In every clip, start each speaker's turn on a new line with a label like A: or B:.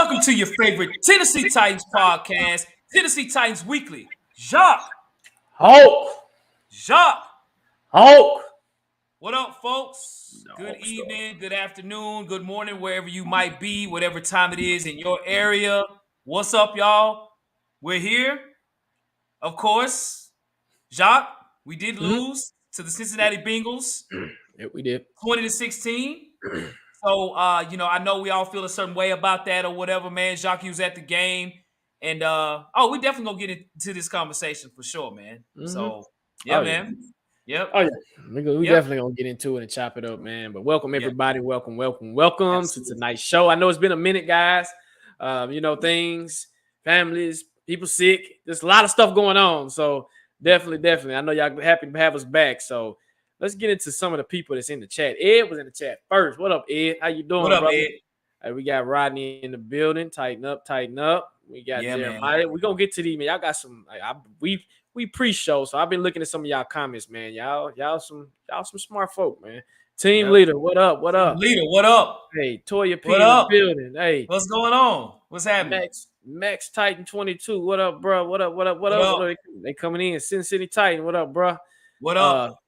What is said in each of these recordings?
A: Welcome to your favorite Tennessee Titans podcast, Tennessee Titans Weekly. Jacques. Jacques. What up, folks? Good evening, good afternoon, good morning, wherever you might be, whatever time it is in your area. What's up, y'all? We're here. Of course, Jacques, we did lose to the Cincinnati Bengals.
B: Yep, we did.
A: 20-16. So, I know we all feel a certain way about that or whatever, man. Jacques, you was at the game. And, we definitely going to get into this conversation for sure, man. So, man. Yep.
B: Oh, yeah. We definitely going to get into it and chop it up, man. But welcome, everybody. Yep. Welcome
A: Absolutely.
B: to tonight's show. I know it's been a minute, guys. Things, families, people sick. There's a lot of stuff going on. So, definitely. I know y'all happy to have us back. So, let's get into some of the people that's in the chat. Ed was in the chat first. What up, Ed? How you doing,
A: What up,
B: brother?
A: Ed?
B: Hey, we got Rodney in the building. Tighten up. We got Jeremiah. We're going to get to these, man. Y'all got some we pre-show, so I've been looking at some of y'all comments, man. Y'all some smart folk, man. Team leader, what up?
A: Leader, what up?
B: Hey, Toya P in the building. Hey,
A: what's going on? What's happening?
B: Max Titan 22. What up, bro? What up? They coming in. Sin City Titan. What up, bro?
A: What up?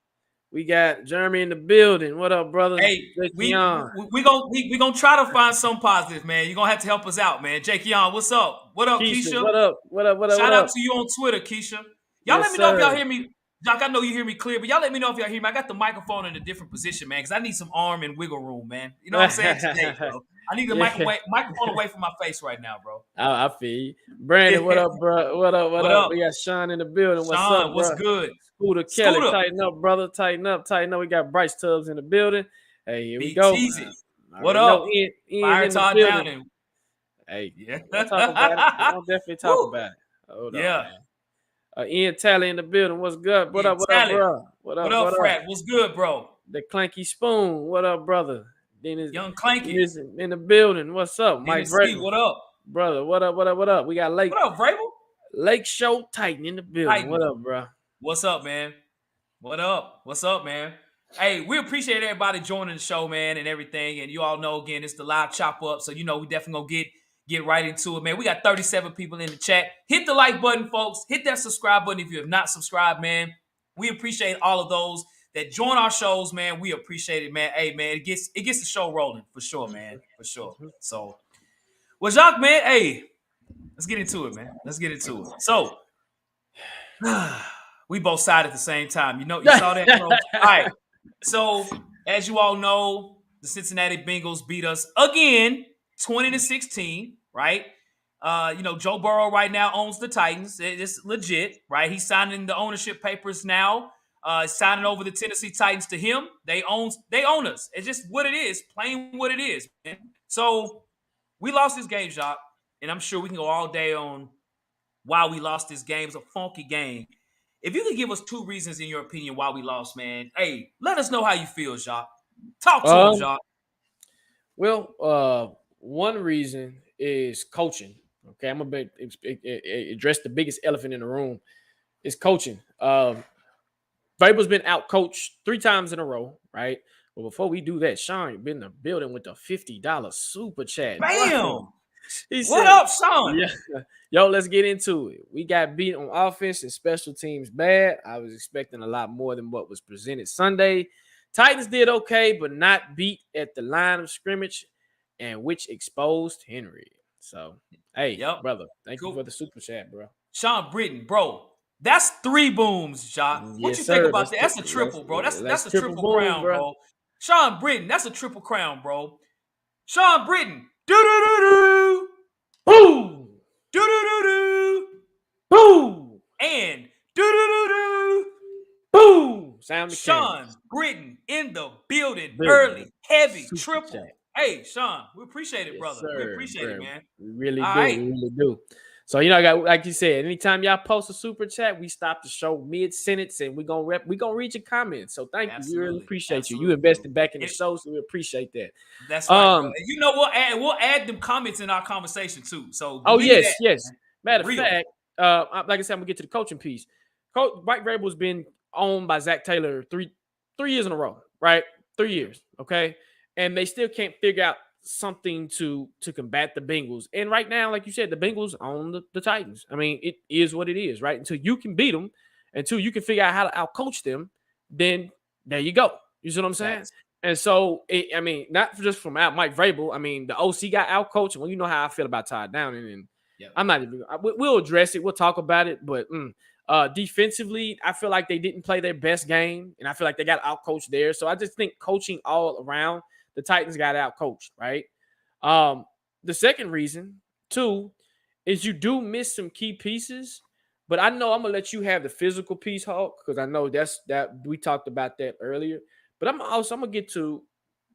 B: We got Jeremy in the building. What up, brother?
A: Hey, we gonna try to find some positive, man. You're gonna have to help us out, man. Jake Yon, what's up? What up, Keisha?
B: What up?
A: Shout out to you on Twitter, Keisha. Y'all let me know if y'all hear me. Jock, I know you hear me clear, but y'all let me know if y'all hear me. I got the microphone in a different position, man, because I need some arm and wiggle room, man. You know what I'm saying? Today, bro. I need the microphone away from my face right now, bro.
B: I feel you. Brandon, what up, bro? What up? We got Sean in the building. What's up,
A: what's good?
B: Scooter Kelly, tighten up, brother. Tighten up. We got Bryce Tubbs in the building. Hey, here we go.
A: What up?
B: Ian in the building. Hey, we'll talk about it. We'll definitely talk about it. Hold on, man. Ian Talley in the building. What's good? What up, bro?
A: What up, Frat? What's good, bro?
B: The Clanky Spoon. What up, brother?
A: Young Clanky
B: in the building. What's up, Mike
A: Vrabel? What up,
B: brother? What up? We got Lake.
A: What up, Vrabel?
B: Lake Show Titan in the building. What up, bro?
A: What's up, man? What's up, man? Hey, we appreciate everybody joining the show, man, and everything. And you all know, again, it's the live chop up. So, we definitely gonna get right into it, man. We got 37 people in the chat. Hit the like button, folks. Hit that subscribe button if you have not subscribed, man. We appreciate all of those that join our shows, man. We appreciate it, man. Hey, man, it gets the show rolling for sure, man. For sure. So, well, Jacques, man, hey, let's get into it, man. So, we both sighed at the same time. You saw that, bro? All right. So, as you all know, the Cincinnati Bengals beat us again, 20-16, right? Joe Burrow right now owns the Titans. It's legit, right? He's signing the ownership papers now. Signing over the Tennessee Titans to him. They own us. It's just what it is, plain what it is, man. So, we lost this game, Jacques, and I'm sure we can go all day on why we lost this game. It's a funky game. If you could give us 2 reasons in your opinion why we lost, man, hey, let us know how you feel, Jacques. Talk to him, Jacques.
B: Well, one reason is coaching. Okay, I'm going to address the biggest elephant in the room. It's coaching. Vrabel's been out-coached 3 times in a row, right? But before we do that, Sean, you've been in the building with the $50 super chat.
A: Bam! What up, Sean?
B: Yeah. Yo, let's get into it. We got beat on offense and special teams bad. I was expecting a lot more than what was presented Sunday. Titans did okay, but not beat at the line of scrimmage, and which exposed Henry. So, hey, brother, thank you for the super chat, bro.
A: Sean Britton, bro. That's 3 booms, Jacques. What you think about that? That's a triple, bro. That's a triple crown, bro. Sean Britton, that's a triple crown, bro. Sean Britton. Do-do-do-do.
B: Boom.
A: Do-do-do-do.
B: Boom.
A: And do-do-do-do.
B: Boom. Sound the
A: Sean Britton in the building. Early, heavy, super triple. Chat. Hey, Sean, we appreciate it, brother.
B: Sir,
A: we appreciate it, man.
B: We really do. We really do. So, like you said, anytime y'all post a super chat, we stop the show mid-sentence and we're gonna read your comments. So thank you. We really appreciate you. You invested back in the show, so we appreciate that.
A: That's right. Bro. We'll add them comments in our conversation too. So
B: yes. Matter of fact, like I said, I'm gonna get to the coaching piece. Coach Mike Vrabel's been owned by Zach Taylor three years in a row, right? 3 years, okay? And they still can't figure out something to combat the Bengals. And right now, like you said, the Bengals own the Titans. I mean, it is what it is, right? Until you can beat them, until you can figure out how to outcoach them, then there you go. You see what I'm saying?
A: Facts.
B: And so, I mean, not just from out Mike Vrabel. I mean, the OC got outcoached. Well, you know how I feel about Todd Downing, and
A: Yep.
B: I'm not even. We'll address it. We'll talk about it. But defensively, I feel like they didn't play their best game, and I feel like they got outcoached there. So I just think coaching all around, the Titans got outcoached, right? The second reason, too, is you do miss some key pieces. But I know I'm gonna let you have the physical piece, Hulk, because I know that we talked about that earlier. But I'm gonna get to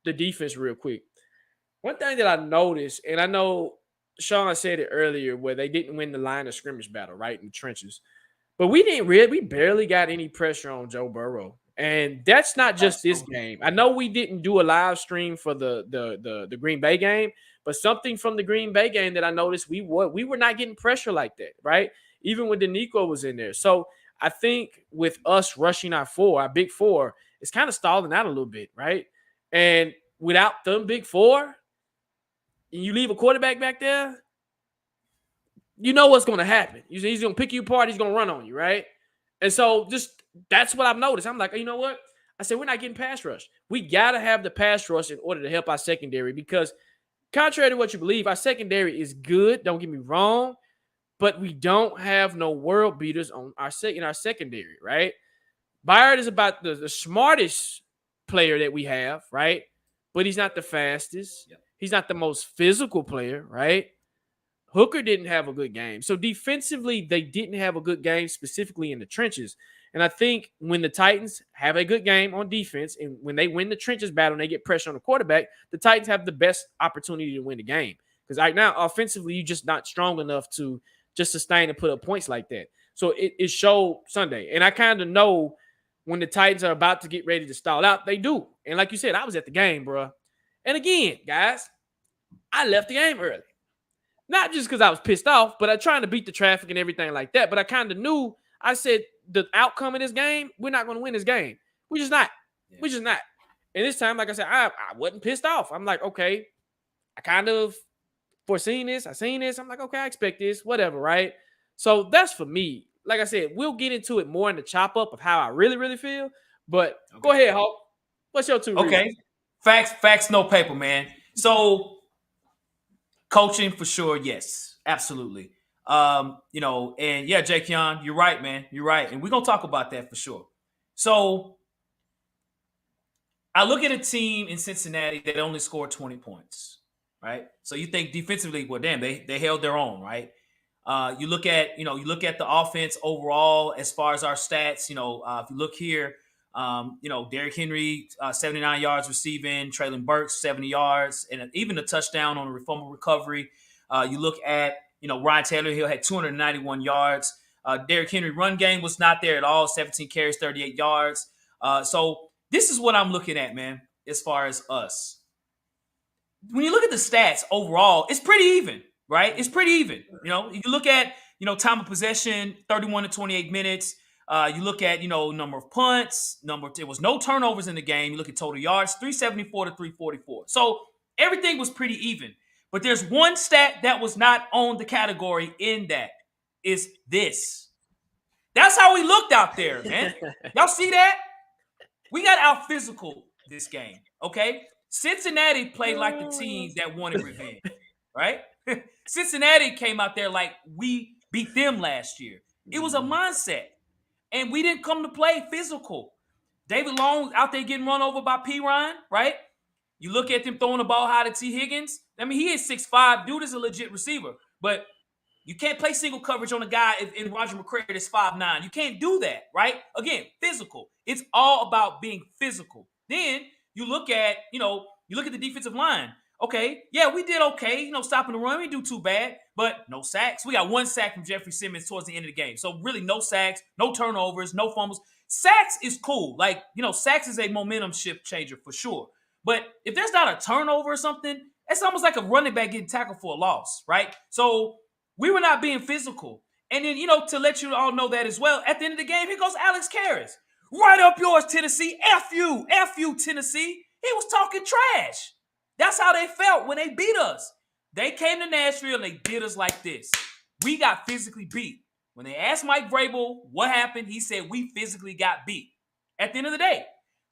B: the defense real quick. One thing that I noticed, and I know Sean said it earlier, where they didn't win the line of scrimmage battle, right, in the trenches. But we barely got any pressure on Joe Burrow. And that's not just this game. I know we didn't do a live stream for the Green Bay game, but something from the Green Bay game that I noticed we were not getting pressure like that, right? Even when Danico was in there. So I think with us rushing our big four, it's kind of stalling out a little bit, right? And without them big four, and you leave a quarterback back there, you know what's going to happen. He's going to pick you apart. He's going to run on you, right? And so just that's what I've noticed. I'm like, you know what? I said, we're not getting pass rush. We got to have the pass rush in order to help our secondary because contrary to what you believe, our secondary is good. Don't get me wrong. But we don't have no world beaters in our secondary, right? Byard is about the smartest player that we have, right? But he's not the fastest.
A: Yep.
B: He's not the most physical player, right? Hooker didn't have a good game. So defensively, they didn't have a good game, specifically in the trenches. And I think when the Titans have a good game on defense and when they win the trenches battle and they get pressure on the quarterback, the Titans have the best opportunity to win the game. Because right now, offensively, you're just not strong enough to just sustain and put up points like that. So it showed Sunday. And I kind of know when the Titans are about to get ready to stall out, they do. And like you said, I was at the game, bro. And again, guys, I left the game early. Not just because I was pissed off, but I'm trying to beat the traffic and everything like that. But I kind of knew, I said, the outcome of this game, we're not going to win this game. We're just not. Yeah. We're just not. And this time, like I said, I wasn't pissed off. I'm like, okay, I kind of foreseen this. I seen this. I'm like, okay, I expect this, whatever, right? So that's for me. Like I said, we'll get into it more in the chop up of how I really, really feel. But Go ahead, Hulk. What's your two
A: reasons? Facts, no paper, man. So coaching for sure, yes, absolutely. And yeah, Jakeon, you're right, man. You're right. And we're going to talk about that for sure. So I look at a team in Cincinnati that only scored 20 points, right? So you think defensively, well, damn, they held their own, right? You look at the offense overall as far as our stats. If you look here, Derrick Henry 79 yards receiving, Traylon Burks 70 yards, and even a touchdown on a fumble recovery. You look at Ryan Tannehill had 291 yards. Derrick Henry run game was not there at all. 17 carries, 38 yards. So this is what I'm looking at, man. As far as us, when you look at the stats overall, it's pretty even. Right? It's pretty even. You look at, time of possession, 31 to 28 minutes. You look at, number of punts, there was no turnovers in the game. You look at total yards, 374 to 344. So everything was pretty even. But there's one stat that was not on the category in that is this. That's how we looked out there, man. Y'all see that? We got out physical this game, okay? Cincinnati played like the team that wanted revenge, right? Cincinnati came out there like we beat them last year. It was a mindset. And we didn't come to play physical. David Long out there getting run over by P. Ryan, right? You look at them throwing the ball high to T. Higgins. I mean, he is 6'5". Dude is a legit receiver. But you can't play single coverage on a guy in Roger McCray that's 5'9". You can't do that, right? Again, physical. It's all about being physical. Then you look at, the defensive line. Okay, yeah, we did okay, stopping the run. We didn't do too bad, but no sacks. We got one sack from Jeffrey Simmons towards the end of the game. So really no sacks, no turnovers, no fumbles. Sacks is cool. Sacks is a momentum shift changer for sure. But if there's not a turnover or something, it's almost like a running back getting tackled for a loss, right? So we were not being physical. And then, to let you all know that as well, at the end of the game, here goes Alex Karras. Right up yours, Tennessee. F you, Tennessee. He was talking trash. That's how they felt when they beat us. They came to Nashville and they did us like this. We got physically beat. When they asked Mike Vrabel what happened, he said we physically got beat. At the end of the day,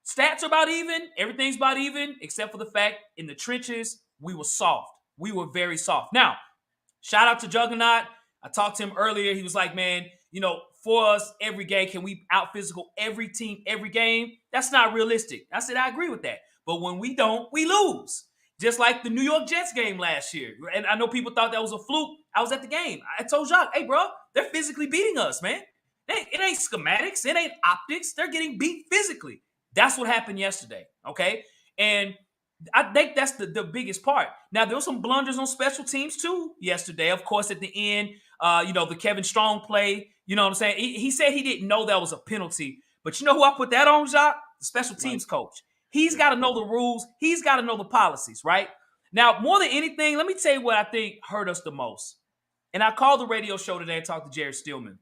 A: stats are about even. Everything's about even, except for the fact in the trenches, we were soft. We were very soft. Now, shout out to Juggernaut. I talked to him earlier. He was like, man, for us, every game, can we out physical every team, every game? That's not realistic. I said, I agree with that. But when we don't, we lose. Just like the New York Jets game last year. And I know people thought that was a fluke. I was at the game. I told Jacques, hey, bro, they're physically beating us, man. It ain't schematics. It ain't optics. They're getting beat physically. That's what happened yesterday, okay? And I think that's the biggest part. Now, there were some blunders on special teams, too, yesterday. Of course, at the end, the Kevin Strong play, you know what I'm saying? He said he didn't know that was a penalty. But you know who I put that on, Jacques? The special teams coach. He's got to know the rules. He's got to know the policies, right? Now, more than anything, let me tell you what I think hurt us the most. And I called the radio show today and talked to Jared Stillman.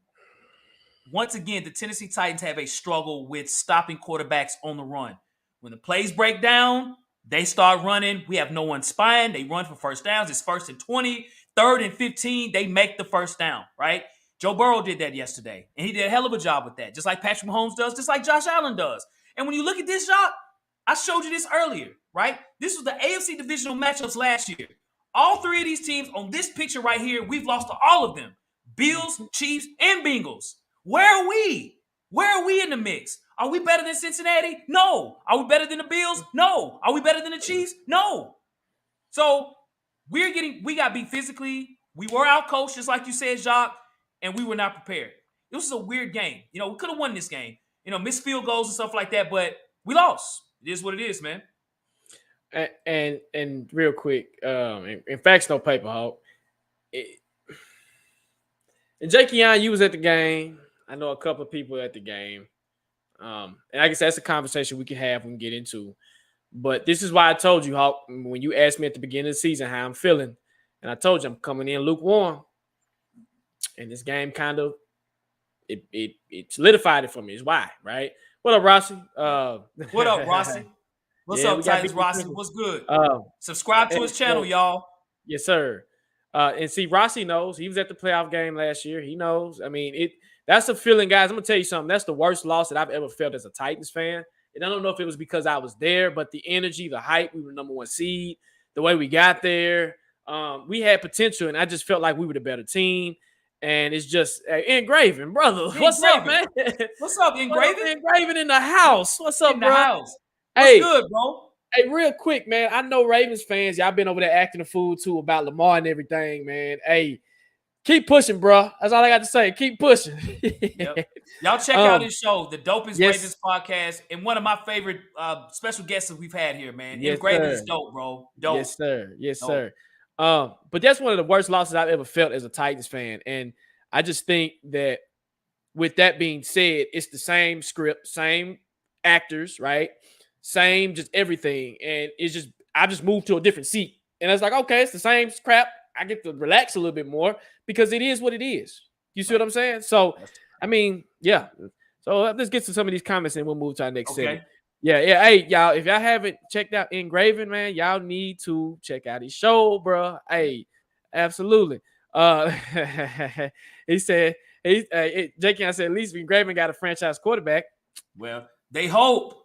A: Once again, the Tennessee Titans have a struggle with stopping quarterbacks on the run. When the plays break down, they start running. We have no one spying. They run for first downs. It's 1st and 20, 3rd and 15. They make the first down, right? Joe Burrow did that yesterday, and he did a hell of a job with that, just like Patrick Mahomes does, just like Josh Allen does. And when you look at this shot, I showed you this earlier, right? This was the AFC divisional matchups last year. All three of these teams on this picture right here, we've lost to all of them. Bills, Chiefs, and Bengals. Where are we? Where are we in the mix? Are we better than Cincinnati? No. Are we better than the Bills? No. Are we better than the Chiefs? No. So we got beat physically. We were outcoached, just like you said, Jacques, and we were not prepared. It was a weird game. We could have won this game. Missed field goals and stuff like that, but we lost. It is what it is, man.
B: And real quick, in facts, no paper, Hawk. And Jake Young, you was at the game. I know a couple of people at the game. And I guess that's a conversation we can have, we can get into. But this is why I told you, Hawk, when you asked me at the beginning of the season how I'm feeling, and I told you I'm coming in lukewarm. And this game kind of it solidified it for me. It's why, right? What up, Rossi?
A: What up, Rossi? What's up, Titans Rossi? What's good? Subscribe to his channel, y'all.
B: Yes, sir. And see, Rossi knows. He was at the playoff game last year. He knows. I mean, that's a feeling, guys. I'm going to tell you something. That's the worst loss that I've ever felt as a Titans fan. And I don't know if it was because I was there, but the energy, the hype, we were the #1 seed, the way we got there, we had potential, and I just felt like we were the better team. And it's just Engraven, brother. What's up, man?
A: What's up, Engraven?
B: Engraven in the house. What's up,
A: in
B: bro?
A: The house. What's good, bro?
B: Hey, real quick, man. I know Ravens fans, y'all been over there acting a fool too about Lamar and everything, man. Hey, keep pushing, bro. That's all I got to say. Keep pushing.
A: Yep. Y'all check out his show, the Dopest Ravens podcast, and one of my favorite special guests that we've had here, man. Engraven is dope, bro. Dope.
B: Yes, sir. Yes, dope. Sir. But that's one of the worst losses I've ever felt as a Titans fan. And I just think that with that being said, it's the same script, same actors, right? Same, just everything. And it's just, I just moved to a different seat. And it's like, okay, it's the same crap. I get to relax a little bit more because it is what it is. You see what I'm saying? So, I mean, yeah. So let's get to some of these comments and we'll move to our next segment. Yeah. Hey, y'all, if y'all haven't checked out Engraven, man, y'all need to check out his show, bro. Hey, absolutely. He said, Jake, I said, at least Engraven got a franchise quarterback.
A: Well, they hope.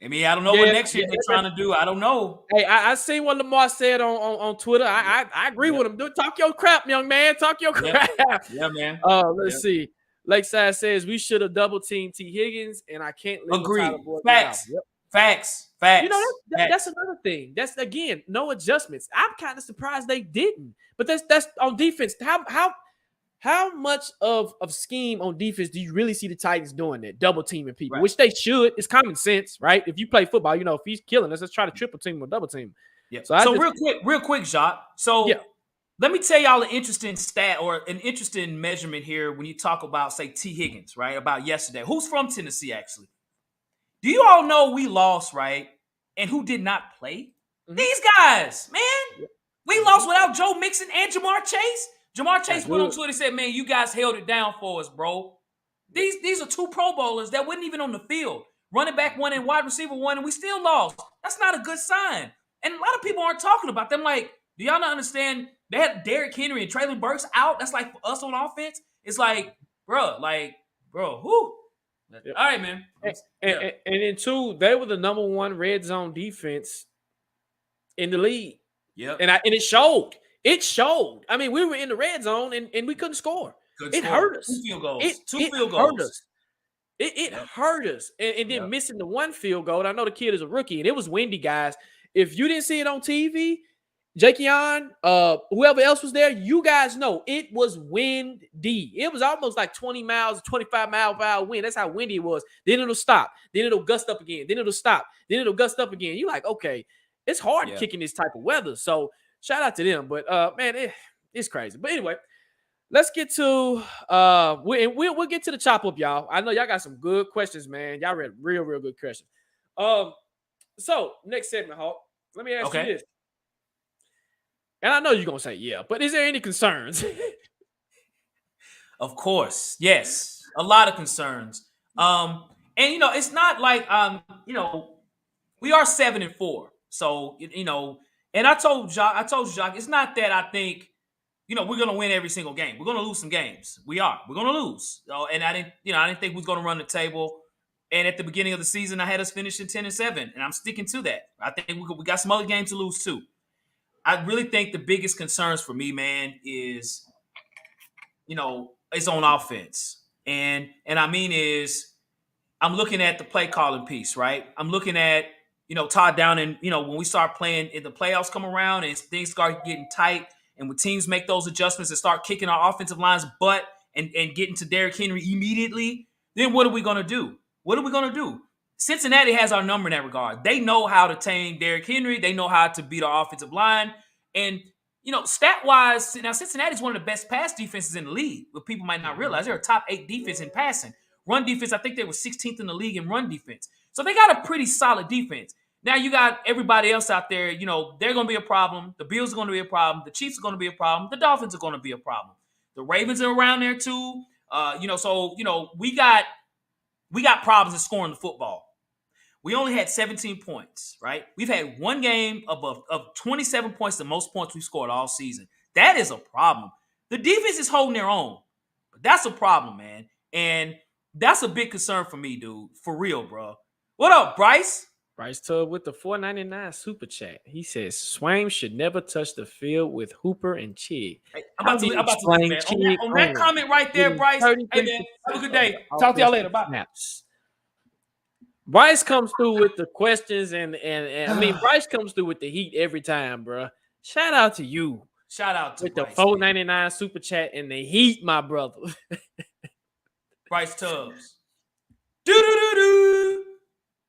A: I mean, I don't know what next year they're trying to do. I don't know.
B: Hey, I seen what Lamar said on Twitter. I agree with him. Talk your crap, young man. Talk your crap.
A: Yeah, man.
B: Let's see. Lakeside says we should have double teamed T. Higgins, and I can't
A: agree. Facts. Yep. Facts.
B: You know, that's another thing. That's again no adjustments. I'm kind of surprised they didn't. But that's on defense. How much of scheme on defense do you really see the Titans doing that? Double teaming people, which they should. It's common sense, right? If you play football, you know, if he's killing us, let's try to triple team or double team.
A: Yeah. So real quick, Jacques. So let me tell y'all an interesting stat or an interesting measurement here when you talk about, say, T. Higgins, right? About yesterday. Who's from Tennessee, actually? Do you all know we lost, right? And who did not play? Mm-hmm. These guys, man. We lost without Joe Mixon and Jamar Chase. Jamar Chase went on Twitter and said, man, you guys held it down for us, bro. These are two Pro Bowlers that weren't even on the field. Running back one and wide receiver one, and we still lost. That's not a good sign. And a lot of people aren't talking about them. Like, do y'all not understand? They had Derrick Henry and Traylon Burks out. That's like for us on offense. It's like, bro, whoo.
B: Yep.
A: All right, man.
B: And then two, they were the number one red zone defense in the league.
A: Yep.
B: And it showed. It showed. I mean, we were in the red zone and we couldn't score. It hurt us.
A: 2 field goals.
B: It
A: field
B: hurt
A: goals.
B: us. It hurt us. And then missing the one field goal. I know the kid is a rookie, and it was windy, guys. If you didn't see it on TV, Jakeon, whoever else was there, you guys know it was windy. It was almost like 20 miles, 25 mile per hour wind. That's how windy it was. Then it'll stop. Then it'll gust up again. Then it'll stop. Then it'll gust up again. You're like, okay, it's hard kicking this type of weather. So shout out to them. But man, it's crazy. But anyway, let's get to we'll get to the chop up, y'all. I know y'all got some good questions, man. Y'all read real good questions. So next segment, Hawk. Let me ask you this. And I know you're gonna say yeah, but is there any concerns?
A: Of course, yes, a lot of concerns. And it's not like we are 7-4, so and I told Jacques, it's not that I think we're gonna win every single game. We're gonna lose some games. We're gonna lose. And I didn't think we was gonna run the table. And at the beginning of the season, I had us finishing 10-7, and I'm sticking to that. I think we got some other games to lose too. I really think the biggest concerns for me, man, is on offense. And I mean is I'm looking at the play calling piece, right? I'm looking at, Todd Downing, when we start playing in the playoffs come around and things start getting tight, and when teams make those adjustments and start kicking our offensive line's butt and getting to Derrick Henry immediately, then what are we going to do? What are we going to do? Cincinnati has our number in that regard. They know how to tame Derrick Henry. They know how to beat our offensive line. And, stat-wise, now Cincinnati's one of the best pass defenses in the league, but people might not realize they're a top 8 defense in passing. Run defense, I think they were 16th in the league in run defense. So they got a pretty solid defense. Now you got everybody else out there, they're going to be a problem. The Bills are going to be a problem. The Chiefs are going to be a problem. The Dolphins are going to be a problem. The Ravens are around there too. We got problems in scoring the football. We only had 17 points, right? We've had one game of 27 points, the most points we've scored all season. That is a problem. The defense is holding their own, but that's a problem, man. And that's a big concern for me, dude. For real, bro. What up, Bryce?
B: Bryce Tubb with the $4.99 super chat. He says Swaim should never touch the field with Hooper and Chig.
A: Hey, I'm about to leave, man. On that comment right there, Bryce. Hey, man, have a good day. Talk to y'all later. Bye.
B: Snaps. Bryce comes through with the questions and I mean Bryce comes through with the heat every time, bro. Shout out to you.
A: Shout out to
B: with
A: Bryce,
B: the $4.99 super chat and the heat, my brother.
A: Bryce Tubbs. Do.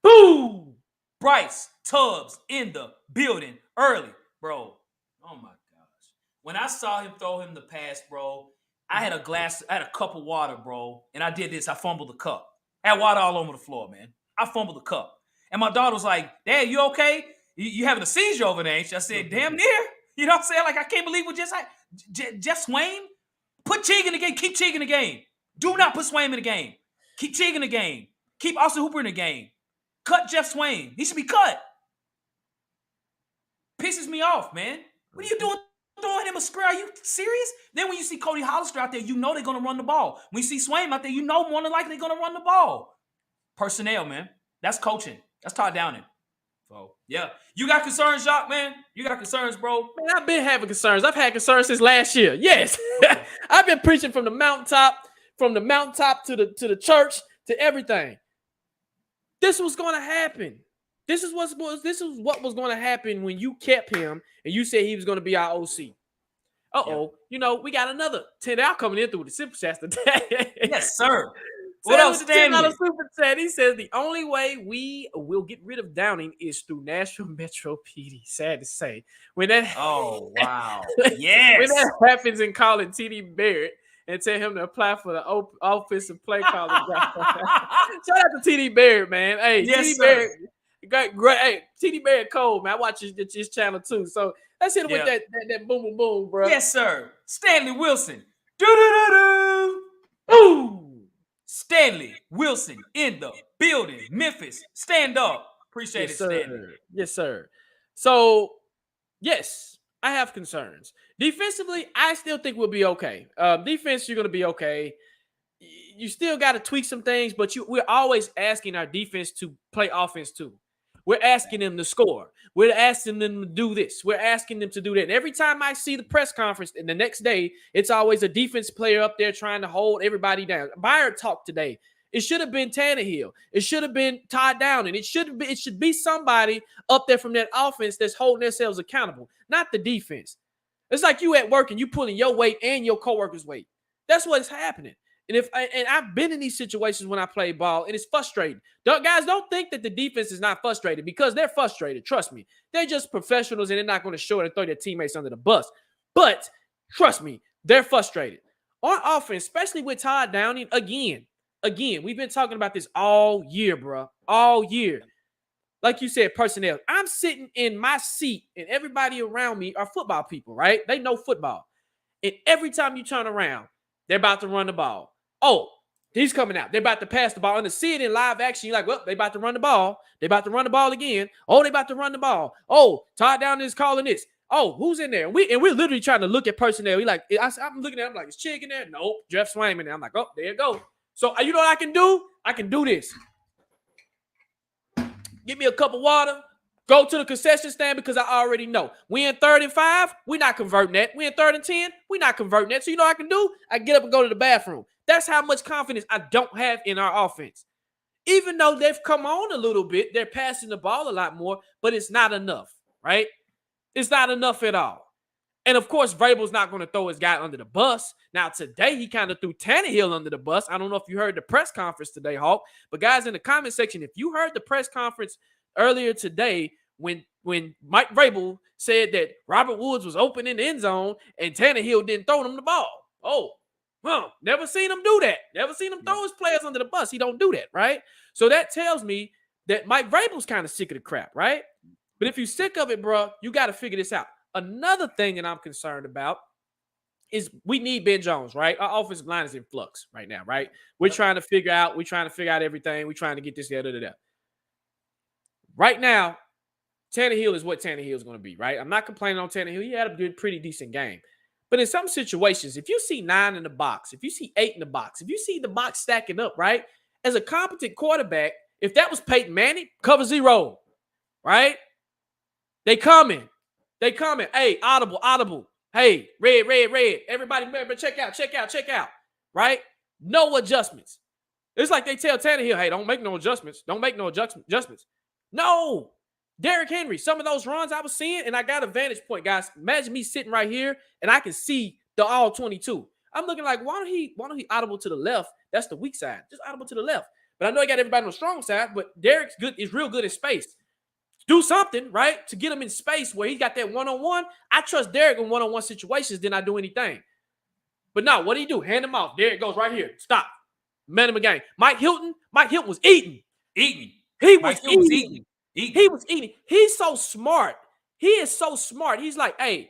A: Boom. Bryce Tubbs in the building early, bro. Oh my gosh. When I saw him throw him the pass, bro, I had a cup of water, bro, and I did this. I fumbled the cup. I had water all over the floor, man. I fumbled the cup. And my daughter was like, Dad, you okay? You having a seizure over there, ain't you? I said, damn near. You know what I'm saying? Like, I can't believe what just happened. Jeff Swaim, put Chig in the game. Keep Chig in the game. Do not put Swaim in the game. Keep Chig in the game. Keep Austin Hooper in the game. Cut Jeff Swaim. He should be cut. Pisses me off, man. What are you doing throwing him a square? Are you serious? Then when you see Cody Hollister out there, you know they're going to run the ball. When you see Swaim out there, you know more than likely they're going to run the ball. Personnel, man. That's coaching. That's Todd Downing. So, yeah. You got concerns, Jacques, man? You got concerns, bro?
B: Man, I've been having concerns. I've had concerns since last year. Yes. I've been preaching from the mountaintop to the church to everything. This was going to happen. This is what was going to happen when you kept him and you said he was going to be our OC. Uh-oh. Yeah. We got another $10 coming in through the super chats today.
A: Yes, sir. What else, Stanley?
B: Super chat. He says the only way we will get rid of Downing is through Nashville Metro PD. Sad to say.
A: Oh, wow. Yes.
B: When that happens in calling TD Barrett and tell him to apply for the offensive play calling job. Shout out to TD Barrett, man. Hey,
A: yes,
B: TD Barrett. Great. Hey, TD Barrett Cole, man. I watch his channel too. So let's hit him with that boom, boom, boom, bro.
A: Yes, sir. Stanley Wilson. Do.
B: Ooh.
A: Stanley Wilson in the building. Memphis, stand up. Appreciate it,
B: sir.
A: Stanley.
B: Yes, sir. So, yes, I have concerns. Defensively, I still think we'll be okay. Defense, you're going to be okay. You still got to tweak some things, but we're always asking our defense to play offense too. We're asking them to score. We're asking them to do this. We're asking them to do that. And every time I see the press conference and the next day, it's always a defense player up there trying to hold everybody down. Byard talked today. It should have been Tannehill. It should have been Todd Downing. It should be somebody up there from that offense that's holding themselves accountable, not the defense. It's like you at work and you pulling your weight and your coworker's weight. That's what's happening. And I've been in these situations when I play ball, and it's frustrating. Guys, don't think that the defense is not frustrated, because they're frustrated. Trust me. They're just professionals, and they're not going to show it and throw their teammates under the bus. But trust me, they're frustrated. On offense, especially with Todd Downing, again, we've been talking about this all year, bro. All year. Like you said, personnel. I'm sitting in my seat, and everybody around me are football people, right? They know football. And every time you turn around, they're about to run the ball. Oh, he's coming out. They're about to pass the ball. And to see it in live action, you're like, well, they about to run the ball. They about to run the ball again. Oh, they about to run the ball. Oh, Todd Downing is calling this. Oh, who's in there? And we're literally trying to look at personnel. I'm looking at him like, is Chig in there? Nope. Jeff Swaim in there. I'm like, oh, there you go. So you know what I can do? I can do this. Give me a cup of water. Go to the concession stand, because I already know. We in 3rd and 5, we're not converting that. We in 3rd and 10, we're not converting that. So you know what I can do? I get up and go to the bathroom. That's how much confidence I don't have in our offense. Even though they've come on a little bit, they're passing the ball a lot more, but it's not enough, right? It's not enough at all. And of course, Vrabel's not going to throw his guy under the bus. Now, today, he kind of threw Tannehill under the bus. I don't know if you heard the press conference today, Hawk, but guys, in the comment section, if you heard the press conference earlier today when Mike Vrabel said that Robert Woods was open in the end zone and Tannehill didn't throw him the ball. Oh, well, never seen him do that. Never seen him throw his players under the bus. He don't do that, right? So that tells me that Mike Vrabel's kind of sick of the crap, right? But if you're sick of it, bro, you got to figure this out. Another thing that I'm concerned about is we need Ben Jones, right? Our offensive line is in flux right now, right? We're trying to figure out everything. We're trying to get this together. Right now, Tannehill is what Tannehill is going to be, right? I'm not complaining on Tannehill. He had a pretty decent game. But in some situations, if you see 9 in the box, if you see 8 in the box, if you see the box stacking up, right? As a competent quarterback, if that was Peyton Manning, cover 0, right? They coming. Hey, audible. Hey, red. Everybody, remember, check out, right? No adjustments. It's like they tell Tannehill, hey, don't make no adjustments. No. Derrick Henry, some of those runs I was seeing, and I got a vantage point, guys. Imagine me sitting right here, and I can see the all 22. I'm looking like, why don't he audible to the left? That's the weak side. Just audible to the left. But I know he got everybody on the strong side, but Derrick's good, is real good in space. Do something, right, to get him in space where he got that one-on-one. I trust Derrick in one-on-one situations than I do anything. But no, what do you do? Hand him off. Derrick goes right here. Stop. Man him again. Mike Hilton was eating. He was eating. He's so smart. He is so smart. He's like, hey,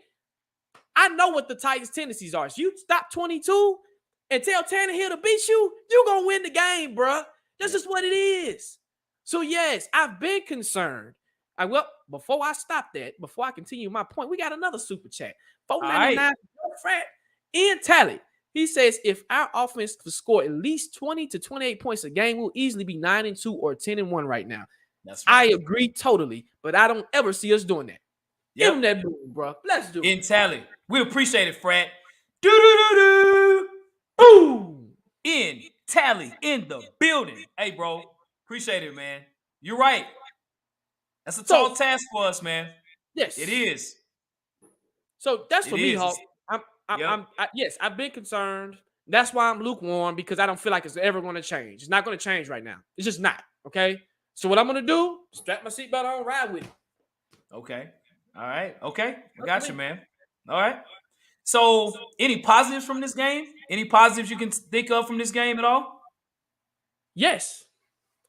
B: I know what the Titans' tendencies are. So you stop 22 and tell Tannehill to beat you, you're going to win the game, bro. That's just what it is. So, yes, I've been concerned. Before I continue my point, we got another super chat. 499 Frat Ian Talley. He says, if our offense could score at least 20 to 28 points a game, we'll easily be 9-2 or 10-1 right now. That's right. I agree totally, but I don't ever see us doing that. Yep. Give him that boom, bro. Let's do it.
A: In Tally. We appreciate it, Frat. Do-do-do-do. Boom. In Tally in the building. Hey, bro. Appreciate it, man. You're right. That's a tall task for us, man.
B: Yes.
A: It is.
B: So that's for me, Hawk. Yes, I've been concerned. That's why I'm lukewarm, because I don't feel like it's ever going to change. It's not going to change right now. It's just not. Okay. So what I'm going to do, strap my seatbelt on, ride with it.
A: Okay. All right. Okay. I got you, man. All right. So any positives from this game? Any positives you can think of from this game at all?
B: Yes.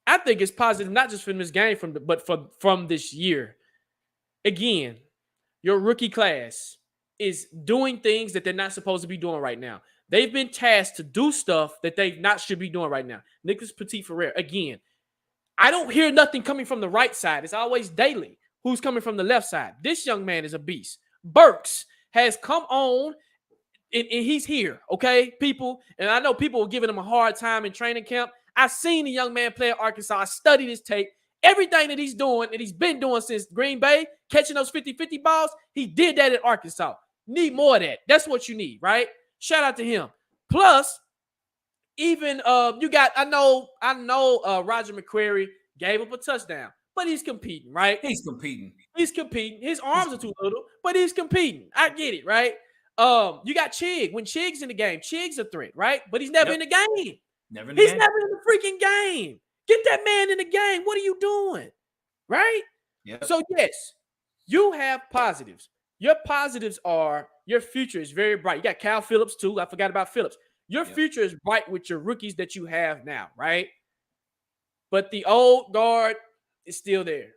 B: I think it's positive, not just from this game, but from this year. Again, your rookie class is doing things that they're not supposed to be doing right now. They've been tasked to do stuff that they should be doing right now. Nicholas Petit-Ferrer, again, I don't hear nothing coming from the right side. It's always Daly. who's coming from the left side. This young man is a beast. Burks has come on, and he's here, okay, people? And I know people were giving him a hard time in training camp. I've seen the young man play at Arkansas. I studied his tape. Everything that he's doing, that he's been doing since Green Bay, catching those 50-50 balls, he did that at Arkansas. Need more of that. That's what you need, right? Shout out to him. Plus, even you got, I know Roger McQuarrie gave up a touchdown, but he's competing, right?
A: He's competing.
B: His arms are too little, but he's competing. I get it, right? You got Chig. When Chig's in the game, Chig's a threat, right? But he's never in the game.
A: Never in the
B: He's
A: game.
B: never in the freaking game. Get that man in the game. What are you doing? Right?
A: Yep.
B: So, yes, you have positives. Your positives are your future is very bright. You got Cal Phillips, too. I forgot about Phillips. Your future is bright with your rookies that you have now, right? But the old guard is still there.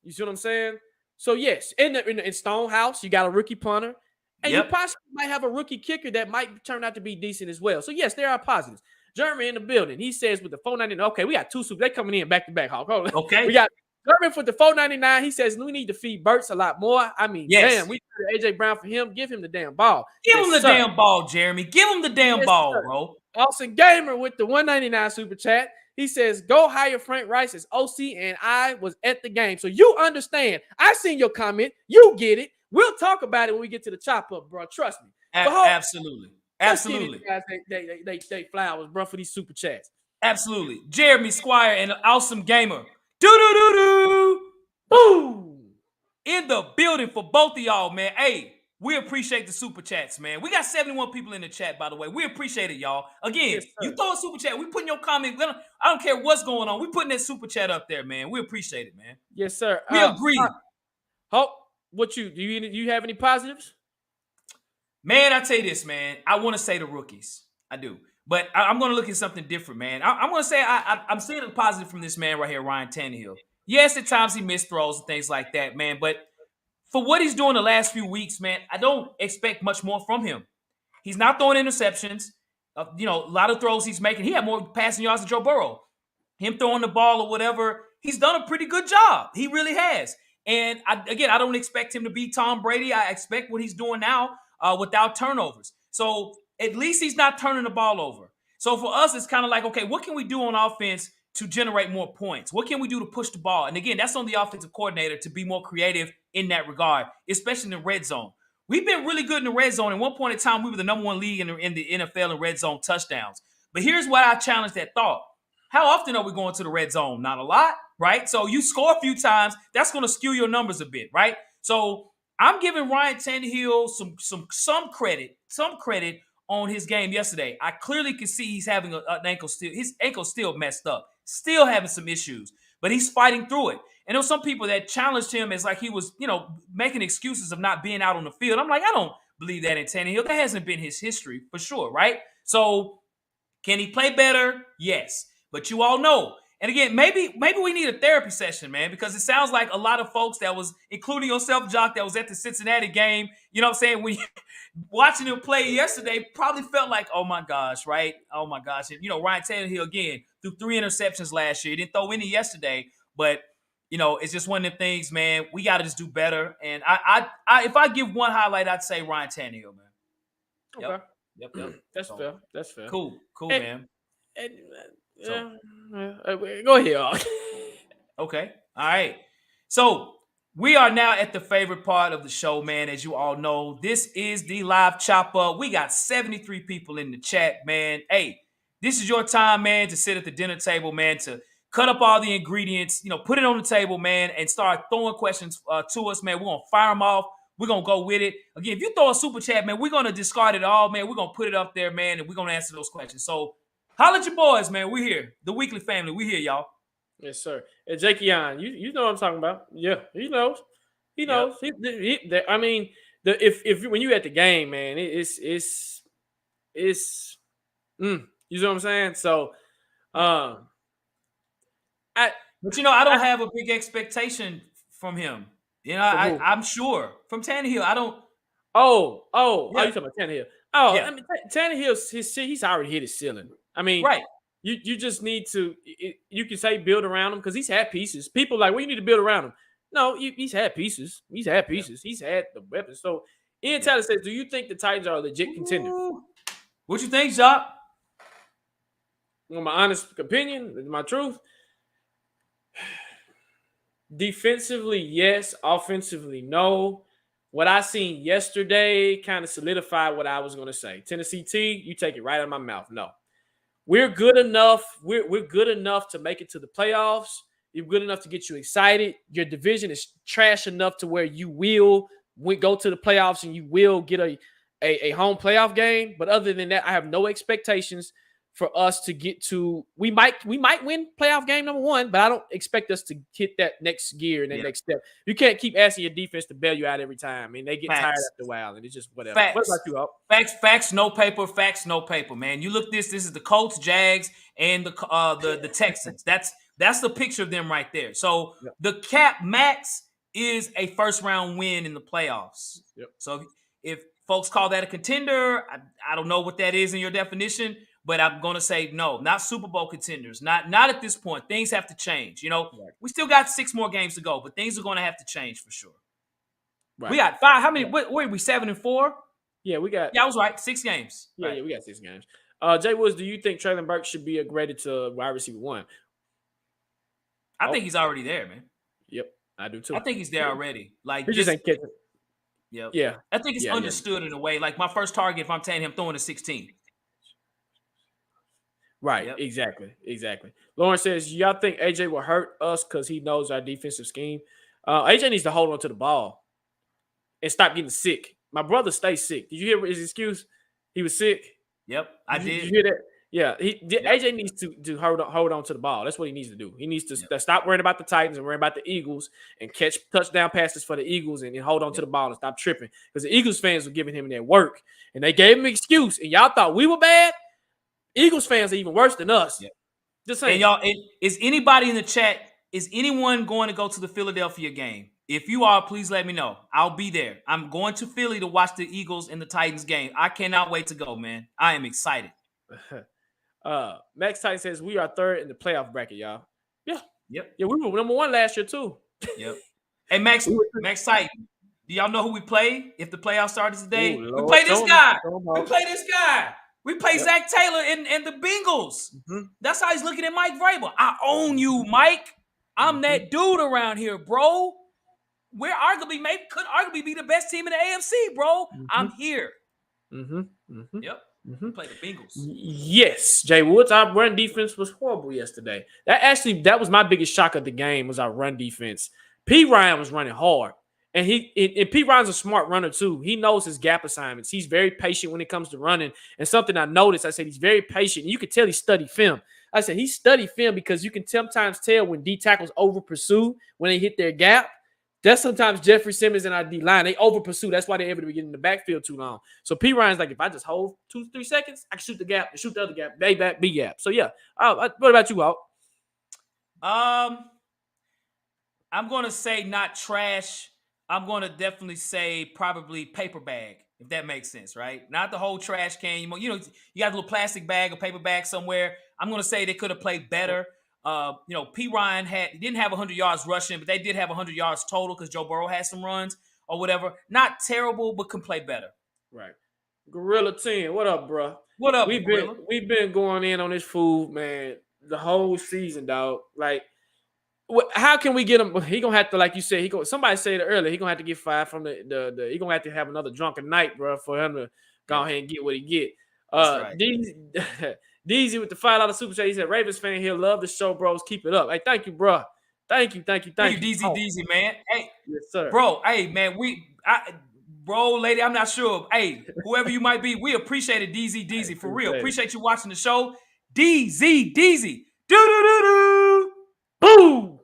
B: You see what I'm saying? So, yes, in Stonehouse, you got a rookie punter. And you possibly might have a rookie kicker that might turn out to be decent as well. So, yes, there are positives. Jeremy in the building. He says with the 499, okay, we got two super. They coming in back-to-back, Hawk.
A: Okay.
B: We got Jeremy for the 499. He says we need to feed Burks a lot more. I mean, damn, we did A.J. Brown for him. Give him the damn ball.
A: Give him the damn ball, Jeremy. Give him the damn ball,
B: sir.
A: bro.
B: Austin Gamer with the 199 super chat. He says, go hire Frank Rice as OC, and I was at the game. So you understand. I seen your comment. You get it. We'll talk about it when we get to the chop up, bro. Trust me.
A: Absolutely. Absolutely.
B: Guys, they flowers, bro, for these super chats.
A: Absolutely. Jeremy Squire and an awesome gamer. Do-do-do-do.
B: Boom.
A: In the building for both of y'all, man. Hey, we appreciate the super chats, man. We got 71 people in the chat, by the way. We appreciate it, y'all. Again, you throw a super chat. We putting your comment. I don't care what's going on. We putting that super chat up there, man. We appreciate it, man.
B: Yes, sir.
A: We agree.
B: Hope, do you have any positives?
A: Man, I tell you this, man. I want to say the rookies. I do. But I'm going to look at something different, man. I'm going to say I'm seeing a positive from this man right here, Ryan Tannehill. Yes, at times he missed throws and things like that, man. But for what he's doing the last few weeks, man, I don't expect much more from him. He's not throwing interceptions. A lot of throws he's making. He had more passing yards than Joe Burrow. Him throwing the ball or whatever, he's done a pretty good job. He really has. And, I don't expect him to be Tom Brady. I expect what he's doing now without turnovers. So at least he's not turning the ball over. So for us, it's kind of like, okay, what can we do on offense to generate more points? What can we do to push the ball? And again, that's on the offensive coordinator to be more creative in that regard, especially in the red zone. We've been really good in the red zone. At one point in time, we were the number one league in the NFL in red zone touchdowns. But here's why I challenge that thought. How often are we going to the red zone? Not a lot, right? So you score a few times, that's going to skew your numbers a bit, right? So I'm giving Ryan Tannehill some credit on his game yesterday. I clearly can see he's having an ankle still. His ankle's still messed up, still having some issues, but he's fighting through it. And there were some people that challenged him as like he was, making excuses of not being out on the field. I'm like, I don't believe that in Tannehill. That hasn't been his history for sure, right? So can he play better? Yes. But you all know. And again, maybe we need a therapy session, man, because it sounds like a lot of folks that was, including yourself, Jock, that was at the Cincinnati game, you know what I'm saying, when watching him play yesterday, probably felt like, oh my gosh, right? Oh my gosh. And, Ryan Tannehill, again, threw 3 interceptions last year. He didn't throw any yesterday, but, it's just one of them things, man. We got to just do better. And I if I give one highlight, I'd say Ryan Tannehill, man.
B: Okay.
A: Yep.
B: That's fair.
A: Cool, man.
B: Go ahead.
A: Okay. All right. So we are now at the favorite part of the show, man. As you all know, this is the live chop up. We got 73 people in the chat, man. Hey, this is your time, man, to sit at the dinner table, man, to cut up all the ingredients, put it on the table, man, and start throwing questions to us, man. We're going to fire them off. We're going to go with it. Again, if you throw a super chat, man, we're going to discard it all, man. We're going to put it up there, man, and we're going to answer those questions. So holla at your boys, man. We're here. The Weekly Family. We're here, y'all.
B: Yes, sir. And Jakey-on, you know what I'm talking about. Yeah, he knows. He knows. Yep. I mean, if when you at the game, man, it's you know what I'm saying? So,
A: I don't have a big expectation from him. I'm sure from Tannehill. I don't.
B: Oh, you talking about Tannehill? Oh, yeah. I mean, Tannehill's he's already hit his ceiling. I mean,
A: right.
B: You just need to. You can say build around him because he's had pieces. People like, well, you need to build around him. No, he's had pieces. He's had pieces. He's had the weapons. So Ian Taylor says, "Do you think the Titans are a legit contender?"
A: Ooh. What you think, Jacques?
B: Well, my honest opinion, my truth. Defensively, yes. Offensively, no. What I seen yesterday kind of solidified what I was going to say. Tennessee T, you take it right out of my mouth. No, we're good enough. We're good enough to make it to the playoffs. You're good enough to get you excited. Your division is trash enough to where you will go to the playoffs and you will get a home playoff game. But other than that, I have no expectations for us to get to. We might win playoff game number 1, but I don't expect us to hit that next gear and that next step. You can't keep asking your defense to bail you out every time. I mean, they get tired after a while, and it's just whatever.
A: Facts.
B: What about you, Hope?
A: Facts, no paper. Facts, no paper, man. You look this is the Colts, Jags, and the Texans. That's the picture of them right there. So the cap max is a first round win in the playoffs. So if folks call that a contender, I don't know what that is in your definition, but I'm going to say no, not Super Bowl contenders. Not at this point. Things have to change. We still got 6 more games to go, but things are going to have to change for sure. Right. We got 5. How many? What are we? 7-4?
B: Yeah, we got.
A: Yeah, I was right. 6 games.
B: Yeah,
A: right.
B: Yeah, we got 6 games. Jay Woods, do you think Traylon Burks should be graded to wide receiver 1?
A: I think he's already there, man.
B: Yep, I do too.
A: I think he's there already. Like
B: he just ain't catching.
A: Yep.
B: Yeah.
A: I think it's understood in a way. Like my first target, if I'm taking him, throwing a 16.
B: Right. Yep. Exactly. Lauren says, y'all think AJ will hurt us because he knows our defensive scheme? AJ needs to hold on to the ball and stop getting sick. My brother stays sick. Did you hear his excuse? He was sick.
A: Yep, I did.
B: Did you hear that? Yeah, AJ needs to hold on to the ball. That's what he needs to do. He needs to stop worrying about the Titans and worrying about the Eagles and catch touchdown passes for the Eagles and hold on to the ball and stop tripping. Because the Eagles fans were giving him their work and they gave him an excuse. And y'all thought we were bad. Eagles fans are even worse than us.
A: Yep.
B: Just saying.
A: And y'all, is anybody in the chat? Is anyone going to go to the Philadelphia game? If you are, please let me know. I'll be there. I'm going to Philly to watch the Eagles and the Titans game. I cannot wait to go, man. I am excited.
B: Max Titan says we are 3rd in the playoff bracket, y'all. Yeah.
A: Yep.
B: Yeah, we were number 1 last year too.
A: Yep. Hey, Max Titan, do y'all know who we play if the playoffs started today?
B: Ooh,
A: we play this guy. We play this guy. We play Zach Taylor and the Bengals. Mm-hmm. That's how he's looking at Mike Vrabel. I own you, Mike. I'm that dude around here, bro. We're could arguably be the best team in the AFC, bro. Mm-hmm. I'm here. Mm-hmm. Mm-hmm. Yep. Mm-hmm. Play the Bengals.
B: Yes, Jay Woods. Our run defense was horrible yesterday. That was my biggest shock of the game was our run defense. P. Ryan was running hard. And P. Ryan's a smart runner too. He knows his gap assignments. He's very patient when it comes to running. And something I noticed, I said he's very patient. You can tell he studied film. I said he studied film because you can sometimes tell when D tackles over pursue when they hit their gap. That's sometimes Jeffrey Simmons and our D line. They over pursue. That's why they're able to get in the backfield too long. So P. Ryan's like, if I just hold 2-3 seconds, I can shoot the gap and shoot the other gap, A back, B gap. So yeah. What about you, Walt?
A: I'm gonna say not trash. I'm going to definitely say probably paper bag, if that makes sense, right? Not the whole trash can. You got a little plastic bag or paper bag somewhere. I'm going to say they could have played better. P. Ryan didn't have 100 yards rushing, but they did have 100 yards total because Joe Burrow had some runs or whatever. Not terrible, but can play better.
B: Right. Gorilla 10, what up, bro?
A: What up,
B: Gorilla? We've been going in on this food, man, the whole season, dog. Like, how can we get him? He gonna have to, like you said, somebody said it earlier. He gonna have to get fired from the. He gonna have to have another drunken night, bro, for him to go ahead and get what he get. Right. Deezy with the $5 super chat. He said, "Ravens fan here, love the show, bros. Keep it up." Hey, thank you, bro. Thank you,
A: DZ, man. Hey,
B: yes, sir,
A: bro. Hey, man, bro, lady, I'm not sure. Hey, whoever you might be, we appreciate it, DZ, for real. Appreciate you watching the show, DZ. Do.
B: Boom.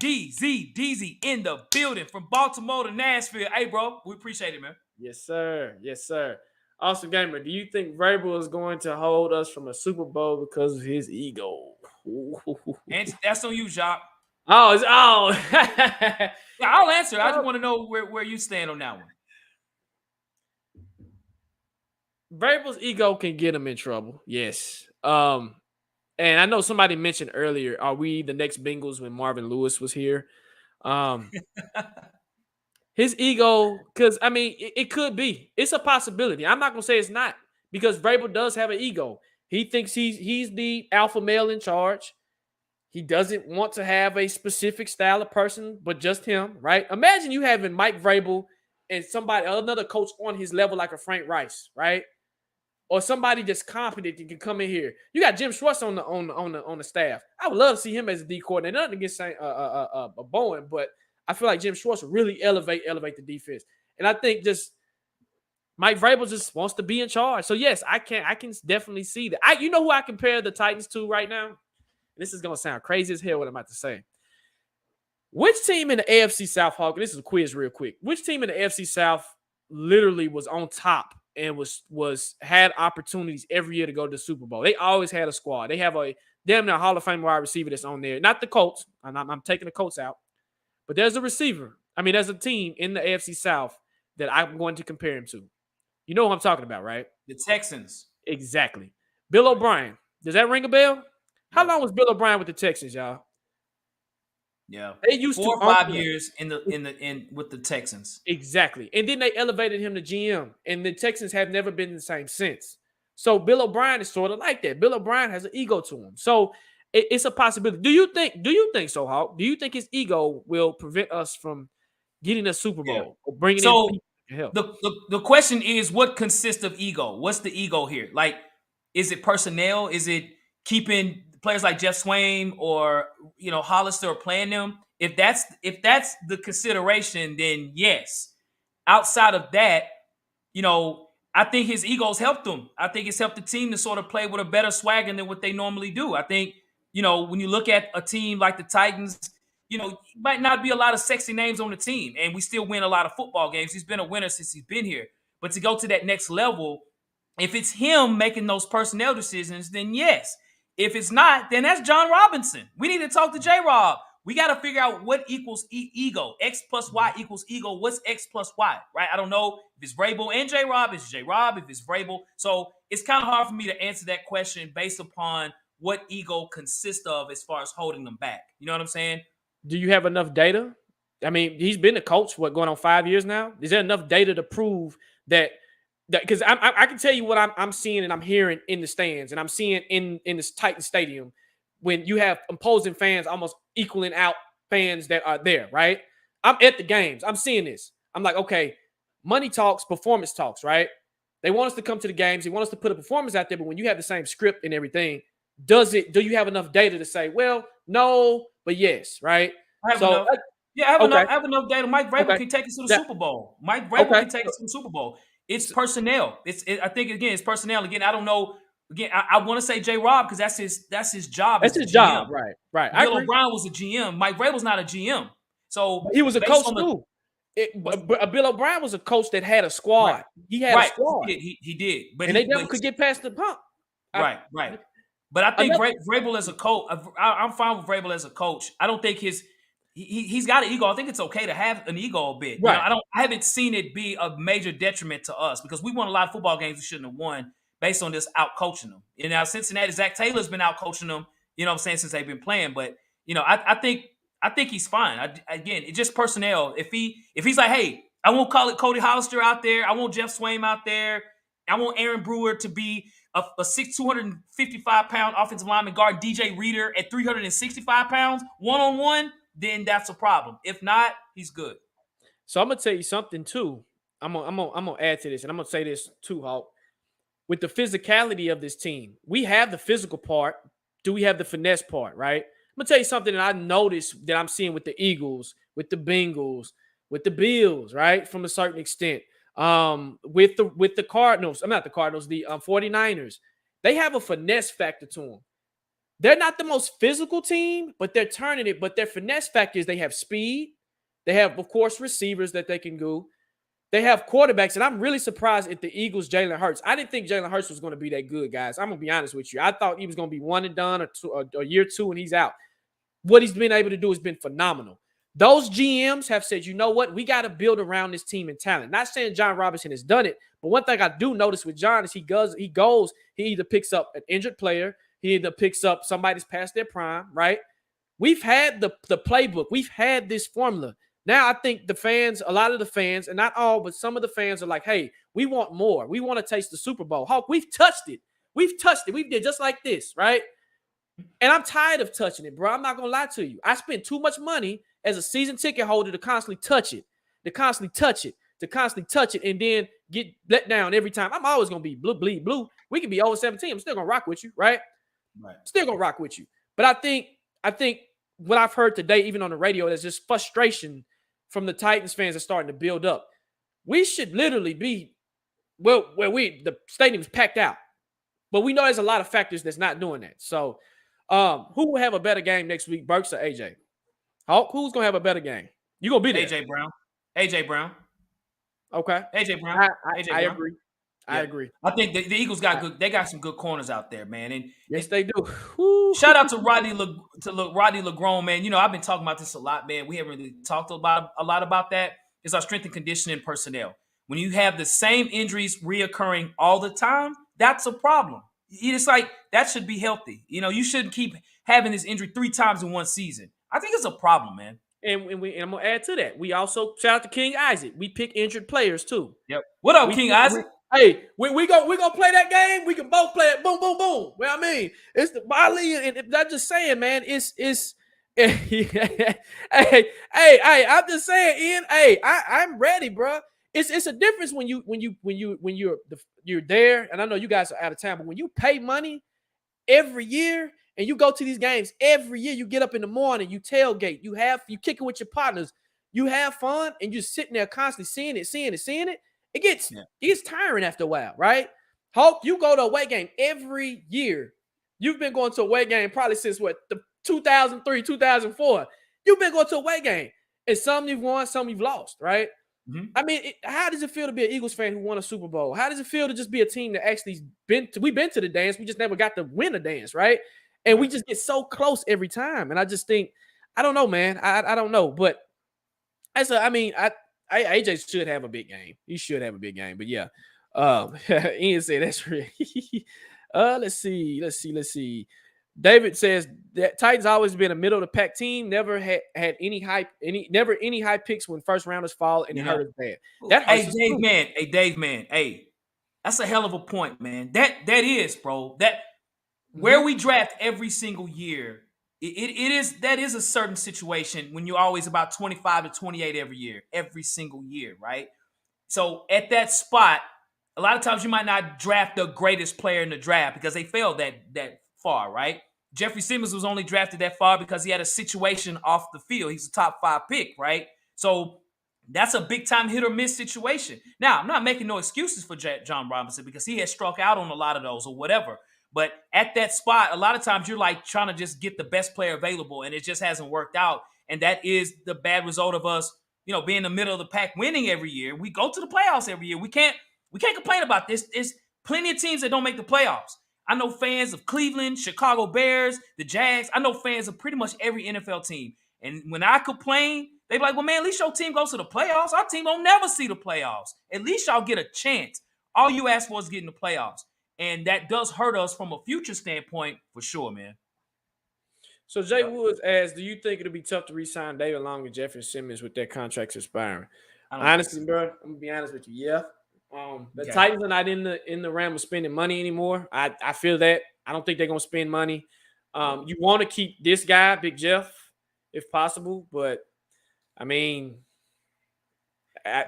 A: DZ in the building from Baltimore to Nashville. Hey, bro, we appreciate it, man.
B: Yes, sir. Awesome Gamer, do you think Vrabel is going to hold us from a Super Bowl because of his ego?
A: And that's on you, Jacques.
B: Yeah,
A: I'll answer. I just want to know where you stand on that one.
B: Vrabel's ego can get him in trouble. Yes. And I know somebody mentioned earlier, are we the next Bengals when Marvin Lewis was here? His ego, because I mean, it could be. It's a possibility. I'm not gonna say it's not because Vrabel does have an ego. He thinks he's the alpha male in charge. He doesn't want to have a specific style of person, but just him, right? Imagine you having Mike Vrabel and another coach on his level like a Frank Rice, right? Or somebody that's competent that can come in here. You got Jim Schwartz on the staff. I would love to see him as a D coordinator. Nothing against Bowen, but I feel like Jim Schwartz will really elevate the defense. And I think just Mike Vrabel just wants to be in charge. So yes, I can definitely see that. You know who I compare the Titans to right now? This is gonna sound crazy as hell what I'm about to say. Which team in the AFC South, Hawk? This is a quiz real quick. Which team in the AFC South literally was on top and had opportunities every year to go to the Super Bowl? They always had a squad. They have a damn near Hall of Fame wide receiver that's on there. Not the Colts. I'm taking the Colts out. But there's a there's a team in the AFC South that I'm going to compare him to. You know what I'm talking about, right?
A: The Texans.
B: Exactly. Bill O'Brien. Does that ring a bell? How long was Bill O'Brien with the Texans, y'all?
A: Yeah,
B: they used
A: 4 or 5 years with the Texans.
B: Exactly, and then they elevated him to GM, and the Texans have never been the same since. So Bill O'Brien is sort of like that. Bill O'Brien has an ego to him, so it's a possibility. Do you think so, Hawk? Do you think his ego will prevent us from getting a Super Bowl or bringing in people to help?
A: The question is, what consists of ego? What's the ego here? Like, is it personnel? Is it keeping players like Jeff Swaim or Hollister playing them? If that's the consideration, then yes. Outside of that, I think his ego's helped him. I think it's helped the team to sort of play with a better swagger than what they normally do. I think, when you look at a team like the Titans, might not be a lot of sexy names on the team, and we still win a lot of football games. He's been a winner since he's been here. But to go to that next level, if it's him making those personnel decisions, then yes. If it's not, then that's John Robinson. We need to talk to J-Rob. We got to figure out what equals ego. X plus Y equals ego. What's X plus Y, right? I don't know if it's Vrabel and J-Rob. It's J-Rob if it's Vrabel. So it's kind of hard for me to answer that question based upon what ego consists of as far as holding them back. You know what I'm saying?
B: Do you have enough data? I mean, he's been a coach, going on 5 years now? Is there enough data to prove that because I can tell you what I'm seeing and I'm hearing in the stands, and I'm seeing in this Titan Stadium when you have opposing fans almost equaling out fans that are there, right? I'm at the games. I'm seeing this. I'm like, okay, money talks, performance talks, right? They want us to come to the games. They want us to put a performance out there, but when you have the same script and everything, do you have enough data to say, well, no, but yes, right?
A: I have enough data. Mike Vrabel can take us to the Super Bowl. Mike Vrabel can take us to the Super Bowl. It's personnel. I think again, it's personnel. Again, I don't know. Again, I want to say J-Rob because that's his job.
B: That's his job, right.
A: Bill O'Brien was a GM. Mike Vrabel's not a GM. So
B: he was a coach too. Bill O'Brien was a coach that had a squad. Right. He had a squad.
A: He did. But
B: they never could get past the pump.
A: Right. But I think Vrabel as a coach, I'm fine with Vrabel as a coach. I don't think he's got an ego. I think it's okay to have an ego a bit.
B: Right.
A: I haven't seen it be a major detriment to us because we won a lot of football games we shouldn't have won based on just out coaching them. Now Cincinnati, Zach Taylor's been out coaching them, since they've been playing. But I think he's fine. Again, it's just personnel. If he's like, hey, I won't call it Cody Hollister out there. I want Jeff Swaim out there. I want Aaron Brewer to be a 255-pound offensive lineman guard DJ Reader at 365 pounds one-on-one, then that's a problem. If not, he's good.
B: So I'm gonna tell you something too. I'm gonna add to this, and I'm gonna say this too, Hawk. With the physicality of this team, we have the physical part. Do we have the finesse part? Right. I'm gonna tell you something that I noticed that I'm seeing with the Eagles, with the Bengals, with the Bills, right, from a certain extent. With the Cardinals, I'm not the Cardinals, the 49ers, they have a finesse factor to them. They're not the most physical team, but they're turning it. But their finesse factor is they have speed. They have, of course, receivers that they can go. They have quarterbacks, and I'm really surprised at the Eagles' Jalen Hurts. I didn't think Jalen Hurts was going to be that good, guys. I'm going to be honest with you. I thought he was going to be one and done or year two, and he's out. What he's been able to do has been phenomenal. Those GMs have said, you know what? We got to build around this team and talent. Not saying John Robinson has done it, but one thing I do notice with John is he either picks up an injured player, he either picks up somebody's past their prime, right? We've had the playbook. We've had this formula. Now I think the fans, a lot of the fans, and not all, but some of the fans are like, hey, we want more. We want to taste the Super Bowl. Hawk, we've touched it. We've touched it. We did just like this, right? And I'm tired of touching it, bro. I'm not going to lie to you. I spent too much money as a season ticket holder to constantly touch it, to constantly touch it, to constantly touch it, and then get let down every time. I'm always going to be blue, bleed blue. We can be over 17. I'm still going to rock with you, right?
A: Right.
B: Still going to rock with you. But I think what I've heard today, even on the radio, there's just frustration from the Titans fans that's starting to build up. We should literally be, well, where the stadium's packed out. But we know there's a lot of factors that's not doing that. So, who will have a better game next week, Burks or AJ? Hawk, who's going to have a better game? You going to be there.
A: AJ Brown. AJ Brown.
B: Okay.
A: AJ Brown.
B: I agree. I agree.
A: I think the Eagles got good. They got some good corners out there, man. And
B: yes, they do. Woo.
A: Shout out to Rodney LeGrone, man. You know, I've been talking about this a lot, man. We haven't really talked about a lot about that. It's our strength and conditioning personnel. When you have the same injuries reoccurring all the time, that's a problem. It's like that should be healthy. You know, you shouldn't keep having this injury 3 times in one season. I think it's a problem, man.
B: And I'm gonna add to that. We also shout out to King Isaac. We pick injured players too.
A: Yep. What up, King Isaac?
B: Hey, we gonna play that game. We can both play it. Boom, boom, boom. Well, I mean, it's the Bali, and I'm just saying, man. It's hey, I'm just saying, Ian. Hey, I'm ready, bro. It's a difference when you're there, and I know you guys are out of town, but when you pay money every year and you go to these games every year, you get up in the morning, you tailgate, you kick it with your partners, you have fun, and you're sitting there constantly seeing it. It gets tiring after a while, right? Hope you go to a away game every year. You've been going to a away game probably since the 2003, 2004. You've been going to a away game, and some you've won, some you've lost, right? Mm-hmm. I mean, how does it feel to be an Eagles fan who won a Super Bowl? How does it feel to just be a team that actually we've been to the dance, we just never got to win a dance, right? And we just get so close every time. And I just think, I don't know, man. I don't know, but AJ should have a big game. He should have a big game. But yeah, Ian said that's real. Let's see. David says that Titans always been a middle of the pack team. Never had any hype, any high picks when first rounders fall, and it hurt us bad. That hurts
A: Dave, man. Hey, that's a hell of a point, man. That is, bro. That where we draft every single year. That is a certain situation when you're always about 25 to 28 every single year, right? So at that spot, a lot of times you might not draft the greatest player in the draft because they fell that far, right? Jeffrey Simmons was only drafted that far because he had a situation off the field. He's a top 5 pick, right? So that's a big time hit or miss situation. Now, I'm not making no excuses for John Robinson because he has struck out on a lot of those or whatever. But at that spot, a lot of times you're like trying to just get the best player available, and it just hasn't worked out. And that is the bad result of us, being in the middle of the pack, winning every year. We go to the playoffs every year. We can't complain about this. There's plenty of teams that don't make the playoffs. I know fans of Cleveland, Chicago Bears, the Jags. I know fans of pretty much every NFL team. And when I complain, they be like, well, man, at least your team goes to the playoffs. Our team don't never see the playoffs. At least y'all get a chance. All you ask for is getting the playoffs. And that does hurt us from a future standpoint for sure, man.
B: So Jay Woods asks, do you think it'll be tough to re-sign David Long and Jeffrey Simmons with their contracts expiring? Honestly, bro, I'm going to be honest with you. Yeah. The Titans are not in the realm of spending money anymore. I feel that. I don't think they're going to spend money. You want to keep this guy, Big Jeff, if possible. But, I mean,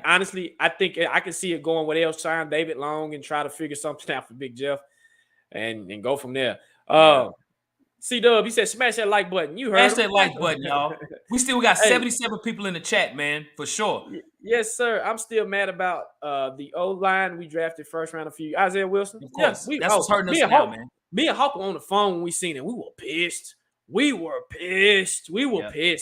B: honestly, I think I can see it going where they'll sign David Long and try to figure something out for Big Jeff and go from there. C-Dub, he said, smash that like button. You heard
A: Smash that like button, y'all. We still got 77 people in the chat, man, for sure.
B: Yes, sir. I'm still mad about the O-line we drafted first round Isaiah Wilson.
A: Of course. That's what's hurting us now, man.
B: Me and Hawk were on the phone when we seen it. We were pissed. He was pissed.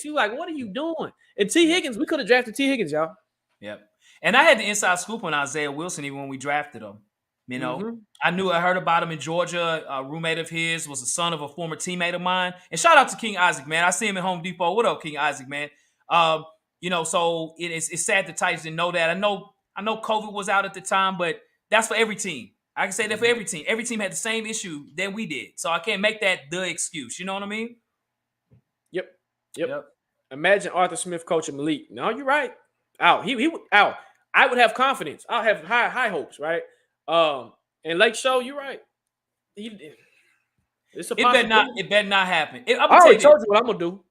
B: He was like, what are you doing? And T. Higgins, we could have drafted T. Higgins, y'all.
A: Yep. And I had the inside scoop on Isaiah Wilson even when we drafted him. I heard about him in Georgia. A roommate of his was the son of a former teammate of mine. And shout out to King Isaac, man. I see him at Home Depot. What up, King Isaac, man? So it's sad the Titans didn't know that. I know COVID was out at the time, but that's for every team. I can say that for every team. Every team had the same issue that we did. So I can't make that the excuse. You know what I mean?
B: Yep. Yep. Imagine Arthur Smith coaching Malik. No, you're right. Out. He would out. I would have confidence. I'll have high hopes, right? And Lake Show, you're right. It's a possibility.
A: It better not happen. I'm
B: I
A: gonna tell
B: already
A: you
B: told
A: this.
B: you what I'm gonna do.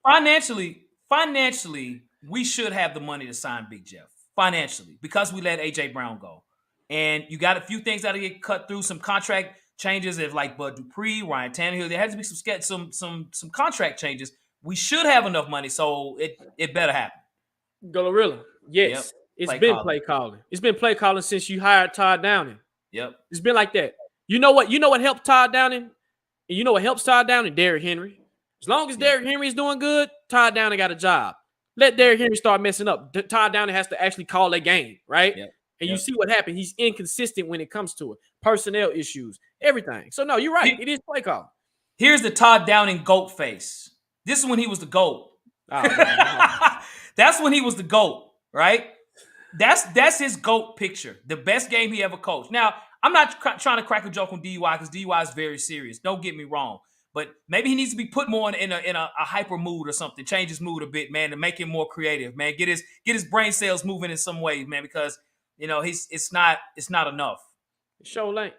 A: Financially, we should have the money to sign Big Jeff. Financially, because we let AJ Brown go, and you got a few things that get cut through. Some contract changes, if like Bud Dupree, Ryan Tannehill. There has to be some contract changes. We should have enough money, so it better happen.
B: Glorilla, yes, it's been play calling. It's been play calling since you hired Todd Downing.
A: Yep,
B: it's been like that. You know what? You know what helped Todd Downing? And you know what helps Todd Downing? Derrick Henry. As long as Derrick Henry is doing good, Todd Downing got a job. Let Derrick Henry start messing up. Todd Downing has to actually call a game, right? And you see what happened. He's inconsistent when it comes to it. Personnel issues, everything. So, no, you're right. It is play call.
A: Here's the Todd Downing GOAT face. This is when he was the GOAT. Oh, that's when he was the GOAT, right? That's his GOAT picture. The best game he ever coached. Now, I'm not trying to crack a joke on DUI because DUI is very serious. Don't get me wrong. But maybe he needs to be put more in a hyper mood or something. Change his mood a bit, man, to make him more creative, man. Get his brain cells moving in some ways, man, because it's not enough.
B: Show lane.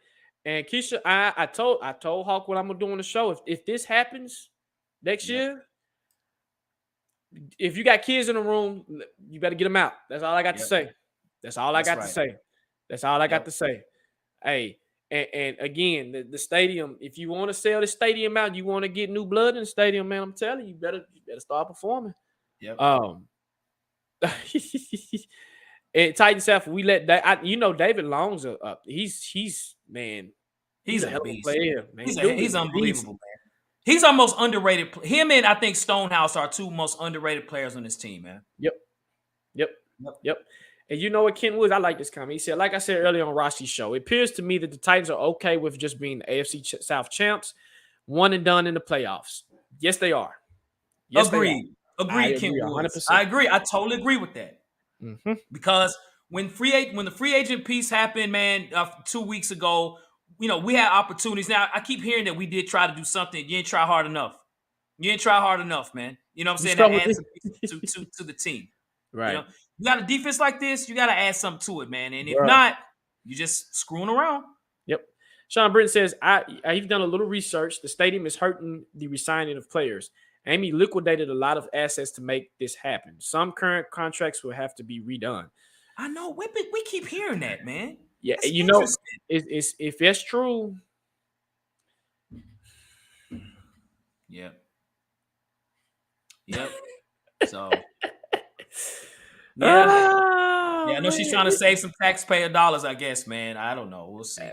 B: And Keisha, I told Hawk what I'm gonna do on the show. If this happens next year, if you got kids in the room, you better get them out. That's all I got to say. That's all I got to say. That's all I got to say. Hey. And again, the stadium, if you want to sell the stadium out, you want to get new blood in the stadium, man, I'm telling you, you better start performing.
A: Yep.
B: And Titans staff, we let that. David Long's up. He's a hell of a player, man.
A: He's unbelievable, man. He's our most underrated. Him and I think Stonehouse are two most underrated players on this team, man.
B: Yep. And you know what, Ken Woods, I like this comment. He said, like I said earlier on Rossi's show, it appears to me that the Titans are okay with just being the AFC South champs, one and done in the playoffs. Yes, they are. Yes,
A: Agreed, Ken Woods. 100%. I agree. I totally agree with that.
B: Mm-hmm.
A: Because when the free agent piece happened, man, 2 weeks ago, we had opportunities. Now, I keep hearing that we did try to do something. You didn't try hard enough. Man. You know what I'm saying? That adds to the team.
B: Right.
A: You got a defense like this, you got to add something to it, man. And if not, you're just screwing around.
B: Yep. Sean Britton says, I've done a little research. The stadium is hurting the resigning of players. Amy liquidated a lot of assets to make this happen. Some current contracts will have to be redone.
A: I know. We keep hearing that, man.
B: Yeah,
A: that's
B: it's if that's true.
A: Yep. So... I know she's trying to save some taxpayer dollars, I guess, man. I don't know. We'll see.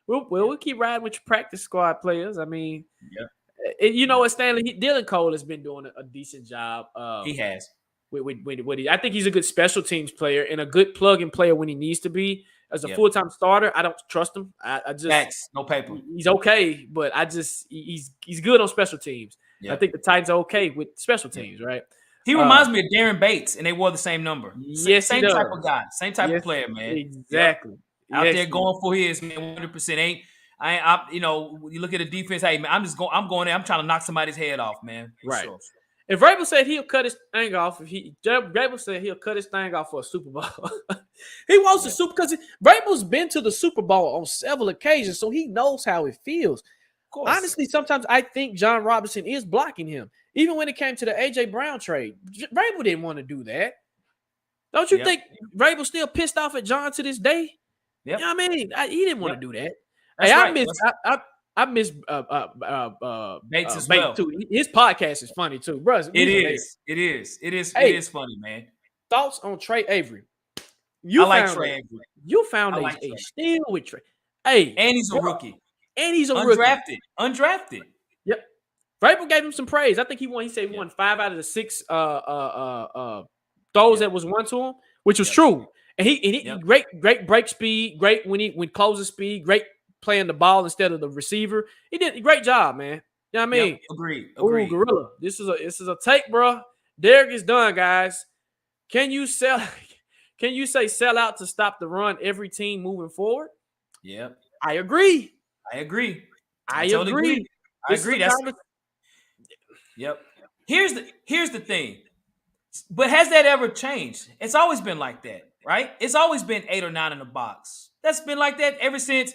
B: We'll keep riding with your practice squad players. I mean, you know what, Stanley? Dylan Cole has been doing a decent job.
A: He has.
B: I think he's a good special teams player and a good plug-in player when he needs to be. As a full-time starter, I don't trust him. I just
A: Facts, no paper.
B: He's okay, but he's good on special teams. Yep. I think the Titans are okay with special teams, right?
A: He reminds me of Darren Bates, and they wore the same number.
B: Yes,
A: same type of guy, same type of player, man.
B: Exactly.
A: Out there going for his, man, 100%. You look at the defense. Hey, man, I'm going there. I'm trying to knock somebody's head off, man.
B: Right.
A: Sure.
B: If Vrabel said he'll cut his thing off, Vrabel said he'll cut his thing off for a Super Bowl. He wants the Super because Vrabel's been to the Super Bowl on several occasions, so he knows how it feels. Honestly, sometimes I think John Robinson is blocking him. Even when it came to the A.J. Brown trade, Vrabel didn't want to do that. Don't you think Vrabel's still pissed off at John to this day?
A: Yep.
B: You know what I mean? He didn't want to do that.
A: That's
B: I miss
A: Bates as well.
B: Too. His podcast is funny too, bro.
A: It is funny, man.
B: Thoughts on Trey Avery?
A: I like Trey Avery.
B: You found a steal with Trey. Hey,
A: and he's a rookie.
B: And he's a
A: undrafted.
B: Yep. Vrabel gave him some praise. I think he won. He said he won 5 out of the 6 throws that was won to him, which was true. And he great break speed, great when closing speed, great playing the ball instead of the receiver. He did a great job, man. You know what I mean?
A: Agreed.
B: Ooh, Gorilla. This is a take, bro. Derek is done, guys. Can you say sell out to stop the run every team moving forward?
A: Yep.
B: I agree.
A: I agree.
B: I agree.
A: Yep. Here's the thing. But has that ever changed? It's always been like that, right? It's always been 8 or 9 in the box. That's been like that ever since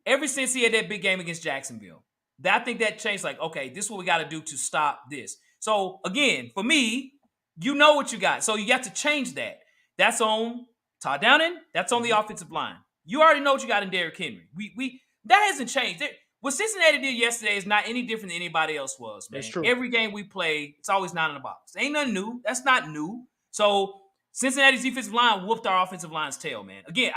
A: he had that big game against Jacksonville. I think that changed. Like, okay, this is what we got to do to stop this. So again, for me, you know what you got. So you got to change that. That's on Todd Downing. That's on the offensive line. You already know what you got in Derrick Henry. We that hasn't changed. What Cincinnati did yesterday is not any different than anybody else was, man.
B: That's true.
A: Every game we play, it's always 9 in the box. Ain't nothing new. That's not new. So Cincinnati's defensive line whooped our offensive line's tail, man. Again,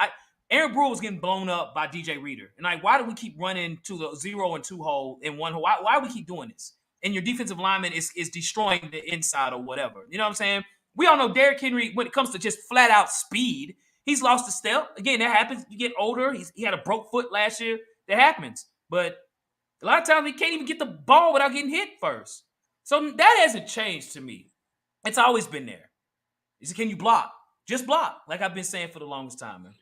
A: Aaron Brewer was getting blown up by DJ Reader. And like, why do we keep running to the 0 and 2 hole in one hole? Why do we keep doing this? And your defensive lineman is destroying the inside or whatever. You know what I'm saying? We all know Derrick Henry, when it comes to just flat out speed, he's lost a step. Again, that happens. You get older. He had a broke foot last year. That happens. But a lot of times he can't even get the ball without getting hit first. So that hasn't changed to me. It's always been there. Can you block? Just block, like I've been saying for the longest time, man.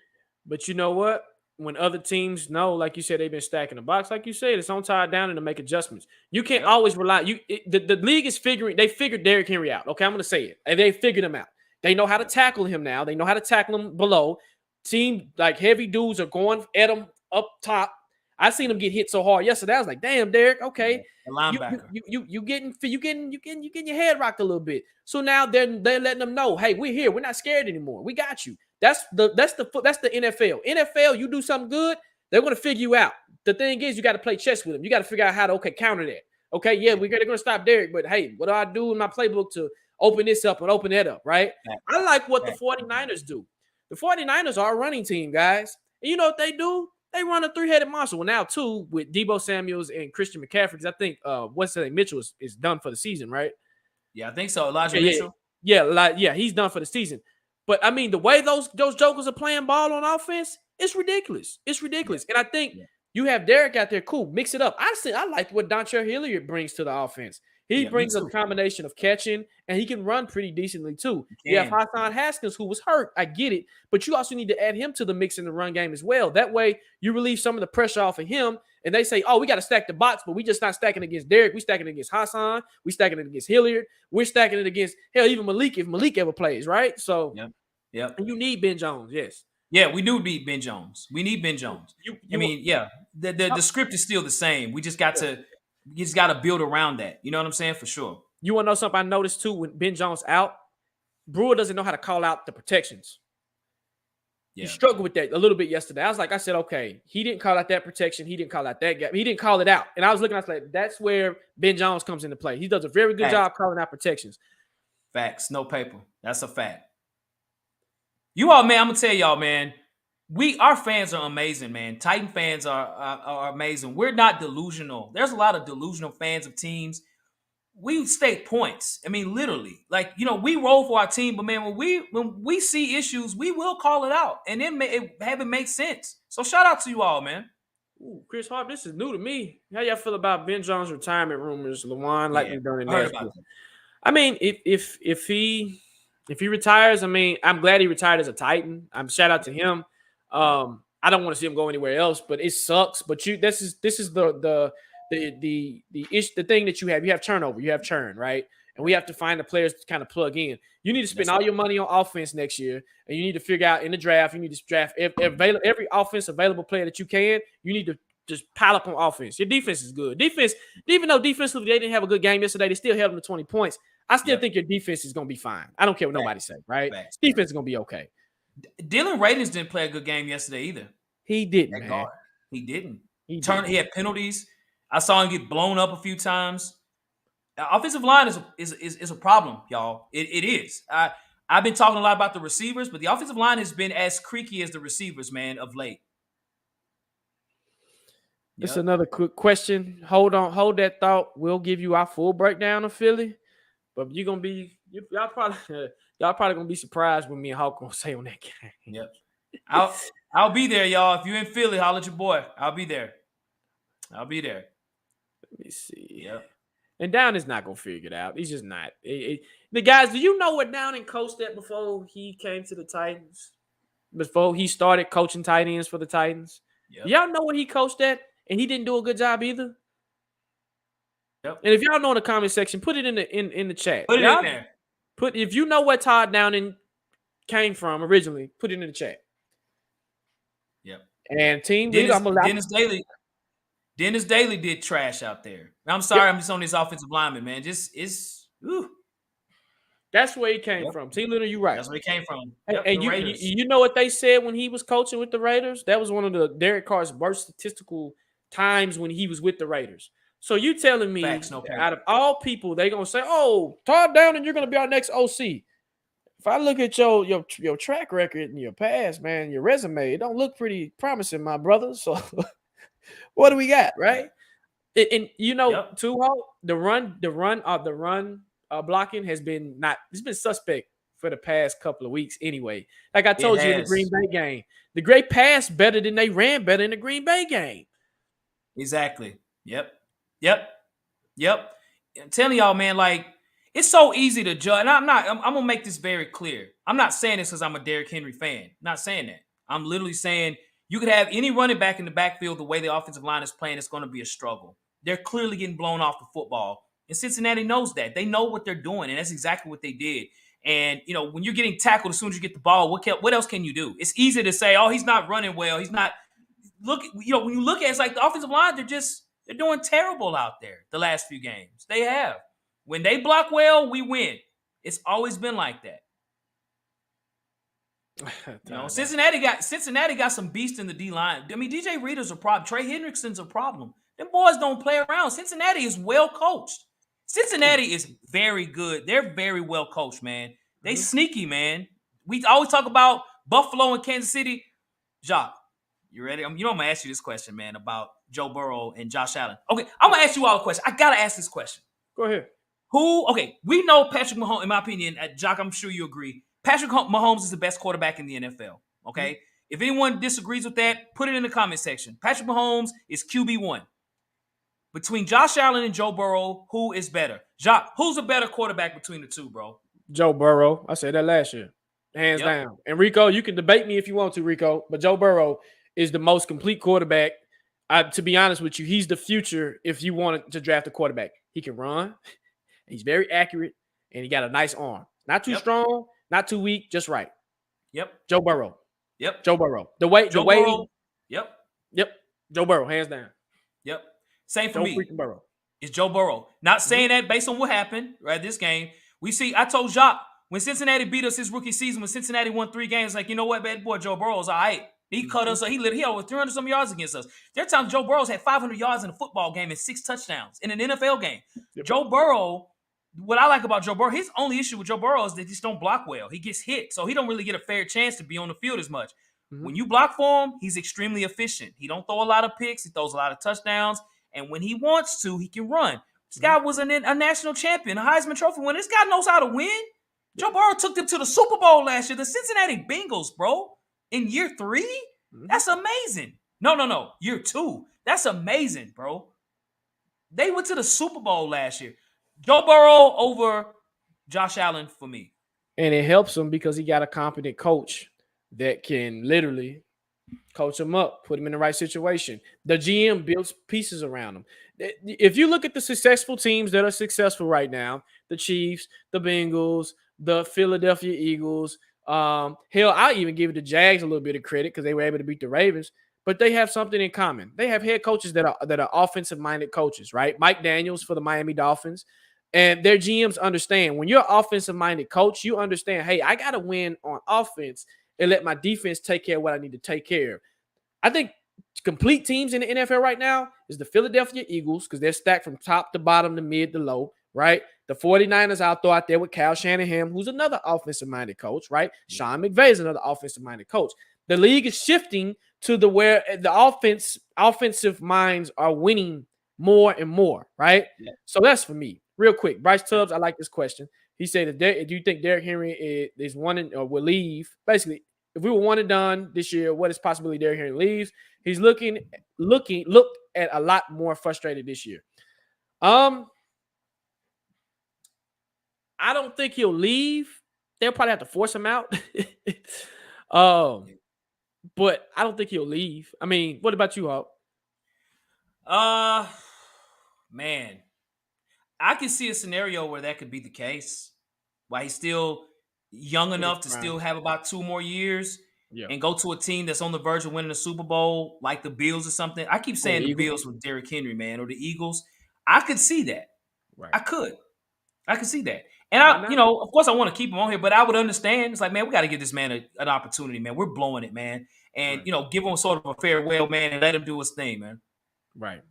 B: But you know what? When other teams know, like you said, they've been stacking the box. Like you said, it's on Todd Downing to make adjustments. You can't always rely. The league is figuring. They figured Derrick Henry out. Okay, I'm going to say it. And they figured him out. They know how to tackle him now. They know how to tackle him below. Team like heavy dudes are going at him up top. I seen him get hit so hard yesterday. I was like, "Damn, Derrick. Okay,
A: linebacker.
B: You getting your head rocked a little bit." So now they're letting them know, "Hey, we're here. We're not scared anymore. We got you." That's the NFL. NFL, you do something good, they're going to figure you out. The thing is, you got to play chess with them. You got to figure out how to counter that. Okay, yeah, they're going to stop Derrick, but hey, what do I do in my playbook to open this up and open that up, right? I like what the 49ers do. The 49ers are a running team, guys. And you know what they do? They run a three-headed monster. Well, now, too, with Deebo Samuels and Christian McCaffrey, because I think Mitchell is done for the season, right?
A: Yeah, I think so. Elijah Mitchell.
B: Yeah, he's done for the season. But, I mean, the way those jokers are playing ball on offense, it's ridiculous. It's ridiculous. And I think you have Derrick out there, cool, mix it up. I like what Dontrell Hilliard brings to the offense. He brings a combination of catching, and he can run pretty decently, too. You have Hassan Haskins, who was hurt. I get it. But you also need to add him to the mix in the run game as well. That way, you relieve some of the pressure off of him, and they say, oh, we got to stack the box, but we just not stacking against Derrick. We stacking it against Hassan. We stacking it against Hilliard. We're stacking it against, hell, even Malik, if Malik ever plays, right? So, and you need Ben Jones, yes.
A: Yeah, we do need Ben Jones. We need Ben Jones. The script is still the same. We just got to build around that. You know what I'm saying? For sure.
B: You want to know something I noticed too when Ben Jones out? Brewer doesn't know how to call out the protections. Yeah. He struggled with that a little bit yesterday. I said, okay, he didn't call out that protection. He didn't call out that gap. He didn't call it out. And I was looking, I was like, that's where Ben Jones comes into play. He does a very good job calling out protections.
A: Facts. No paper. That's a fact. You all, man, I'm going to tell y'all, man, our fans are amazing, man. Titan fans are amazing. We're not delusional. There's a lot of delusional fans of teams. We stake points. I mean, literally. Like, we roll for our team, but man, when we see issues, we will call it out. And then have it make sense. So shout out to you all, man.
B: Ooh, Chris Hart, this is new to me. How y'all feel about Ben Jones' retirement rumors, LaJuan, like we've done in Nashville? I mean, if he retires, I mean, I'm glad he retired as a Titan. Shout out to him. I don't want to see him go anywhere else, but it sucks. But this is the thing that you have. You have turnover, you have churn, right? And we have to find the players to kind of plug in. You need to spend all your money on offense next year, and you need to figure out in the draft. You need to draft every offense available player that you can. You need to just pile up on offense. Your defense is good. Defense, even though defensively they didn't have a good game yesterday, they still held them to 20 points. I still think your defense is going to be fine. I don't care what nobody say, right? Defense is going to be okay.
A: Dylan Radins didn't play a good game yesterday either.
B: He didn't, man.
A: He didn't. He had penalties. I saw him get blown up a few times. The offensive line is a problem, y'all. It is. I've been talking a lot about the receivers, but the offensive line has been as creaky as the receivers, man, of late.
B: It's another quick question. Hold that thought. We'll give you our full breakdown of Philly, but y'all probably gonna be surprised with me and Hawk gonna say on that game.
A: Yep. I'll be there, y'all. If you're in Philly, holler at your boy. I'll be there. Let
B: me see.
A: Yep.
B: And Down is not gonna figure it out. He's just not. The guys, do you know what Downing coached at before he came to the Titans? Before he started coaching tight ends for the Titans? Yep. Y'all know what he coached at, and he didn't do a good job either?
A: Yep.
B: And if y'all know in the comment section, put it in the chat.
A: Put it
B: Y'all
A: in there.
B: put if you know where Todd Downing came from originally, put it in the chat.
A: Yep.
B: And team leader,
A: Dennis Daly did trash out there. I'm sorry, I'm just on this offensive lineman, man.
B: That's where he came from. Team leader, you right.
A: That's where he came from.
B: Yep,
A: And
B: and you know what they said when he was coaching with the Raiders? That was one of the Derek Carr's worst statistical times when he was with the Raiders. So you telling me
A: Facts, no
B: out of all people, they gonna say, "Oh, Todd Downing, you're gonna be our next OC." If I look at your track record and your past, man, your resume, it don't look pretty promising, my brother. So what do we got, right? And too, the run blocking has been it's been suspect for the past couple of weeks anyway. Like I told you in the Green Bay game, the great pass better than they ran better in the Green Bay game.
A: Exactly. Yep. I'm telling y'all, man, like it's so easy to judge. And I'm gonna make this very clear. I'm not saying this because I'm a Derrick Henry fan. I'm not saying that. I'm literally saying you could have any running back in the backfield the way the offensive line is playing, it's going to be a struggle. They're clearly getting blown off the football. And Cincinnati knows that. They know what they're doing, and that's exactly what they did. And, when you're getting tackled as soon as you get the ball, what else can you do? It's easy to say, oh, he's not running well. He's not – when you look at it, it's like the offensive line, they're doing terrible out there the last few games. They have. When they block well, we win. It's always been like that. Cincinnati got some beast in the D line. I mean, DJ Reader's a problem. Trey Hendrickson's a problem. Them boys don't play around. Cincinnati is well coached. Cincinnati is very good. They're very well coached, man. They sneaky, man. We always talk about Buffalo and Kansas City. Jacques, you ready? I'm gonna ask you this question, man, about Joe Burrow and Josh Allen. Okay, I'm gonna ask you all a question. I gotta ask this question.
B: Go ahead.
A: We know Patrick Mahomes, in my opinion, Jacques, I'm sure you agree. Patrick Mahomes is the best quarterback in the NFL. Okay? If anyone disagrees with that, put it in the comment section. Patrick Mahomes is QB1. Between Josh Allen and Joe Burrow, who is better? Jacques, who's a better quarterback between the two, bro?
B: Joe Burrow. I said that last year. Hands down. And Rico, you can debate me if you want to, Rico, but Joe Burrow is the most complete quarterback. To be honest with you, he's the future if you wanted to draft a quarterback. He can run. He's very accurate, and he got a nice arm. Not too strong, not too weak, just right.
A: Yep.
B: Joe Burrow.
A: Yep.
B: Joe Burrow. Burrow.
A: Yep.
B: Joe Burrow, hands down.
A: Yep. Same for
B: Joe
A: me.
B: Freaking Burrow.
A: It's Joe Burrow. Not saying that based on what happened, right? This game. I told Jacques, when Cincinnati beat us his rookie season, when Cincinnati won 3 games, like, you know what, bad boy, Joe Burrow's all right. He cut us. He had over 300 some yards against us. There are times Joe Burrow's had 500 yards in a football game and 6 touchdowns in an NFL game. Yep. Joe Burrow, what I like about Joe Burrow, his only issue with Joe Burrow is that he just don't block well. He gets hit, so he don't really get a fair chance to be on the field as much. When you block for him, he's extremely efficient. He don't throw a lot of picks. He throws a lot of touchdowns. And when he wants to, he can run. This guy was a national champion, a Heisman Trophy winner. This guy knows how to win. Joe Burrow took them to the Super Bowl last year. The Cincinnati Bengals, bro, in year 3? That's amazing. No. Year 2. That's amazing, bro. They went to the Super Bowl last year. Joe Burrow over Josh Allen for me.
B: And it helps him because he got a competent coach that can literally coach him up, put him in the right situation. The GM builds pieces around him. If you look at the successful teams that are successful right now, the Chiefs, the Bengals, the Philadelphia Eagles, hell, I'll even give the Jags a little bit of credit because they were able to beat the Ravens, but they have something in common. They have head coaches that are offensive-minded coaches, right? Mike Daniels for the Miami Dolphins. And their GMs understand when you're an offensive-minded coach, you understand, hey, I got to win on offense and let my defense take care of what I need to take care of. I think complete teams in the NFL right now is the Philadelphia Eagles because they're stacked from top to bottom to mid to low, right? The 49ers I'll throw out there with Kyle Shanahan, who's another offensive-minded coach, right? Sean McVay is another offensive-minded coach. The league is shifting to where the offensive minds are winning more and more, right? Yeah. So that's for me. Real quick, Bryce Tubbs, I like this question. He said, do you think Derrick Henry is one or will leave? Basically, if we were one and done this year, what is possibility Derrick Henry leaves? He's looked at a lot more frustrated this year. I don't think he'll leave. They'll probably have to force him out. But I don't think he'll leave. I mean, what about you, Hawk?
A: Man. I can see a scenario where that could be the case. Why he's still young
B: In his
A: enough to
B: prime.
A: still have about 2 more years
B: Yeah.
A: and go to a team that's on the verge of winning the Super Bowl, like the Bills or something. I keep
B: Or the
A: saying the
B: Eagles.
A: Bills with Derrick Henry, man, or the Eagles. I could see that.
B: Right.
A: I could. I could see that. And
B: Why not?
A: of course, I want to keep him on here, but I would understand. It's like, man, we got to give this man an opportunity, man. We're blowing it, man, and
B: Right.
A: give him sort of a farewell, man, and let him do his thing, man.
B: Right.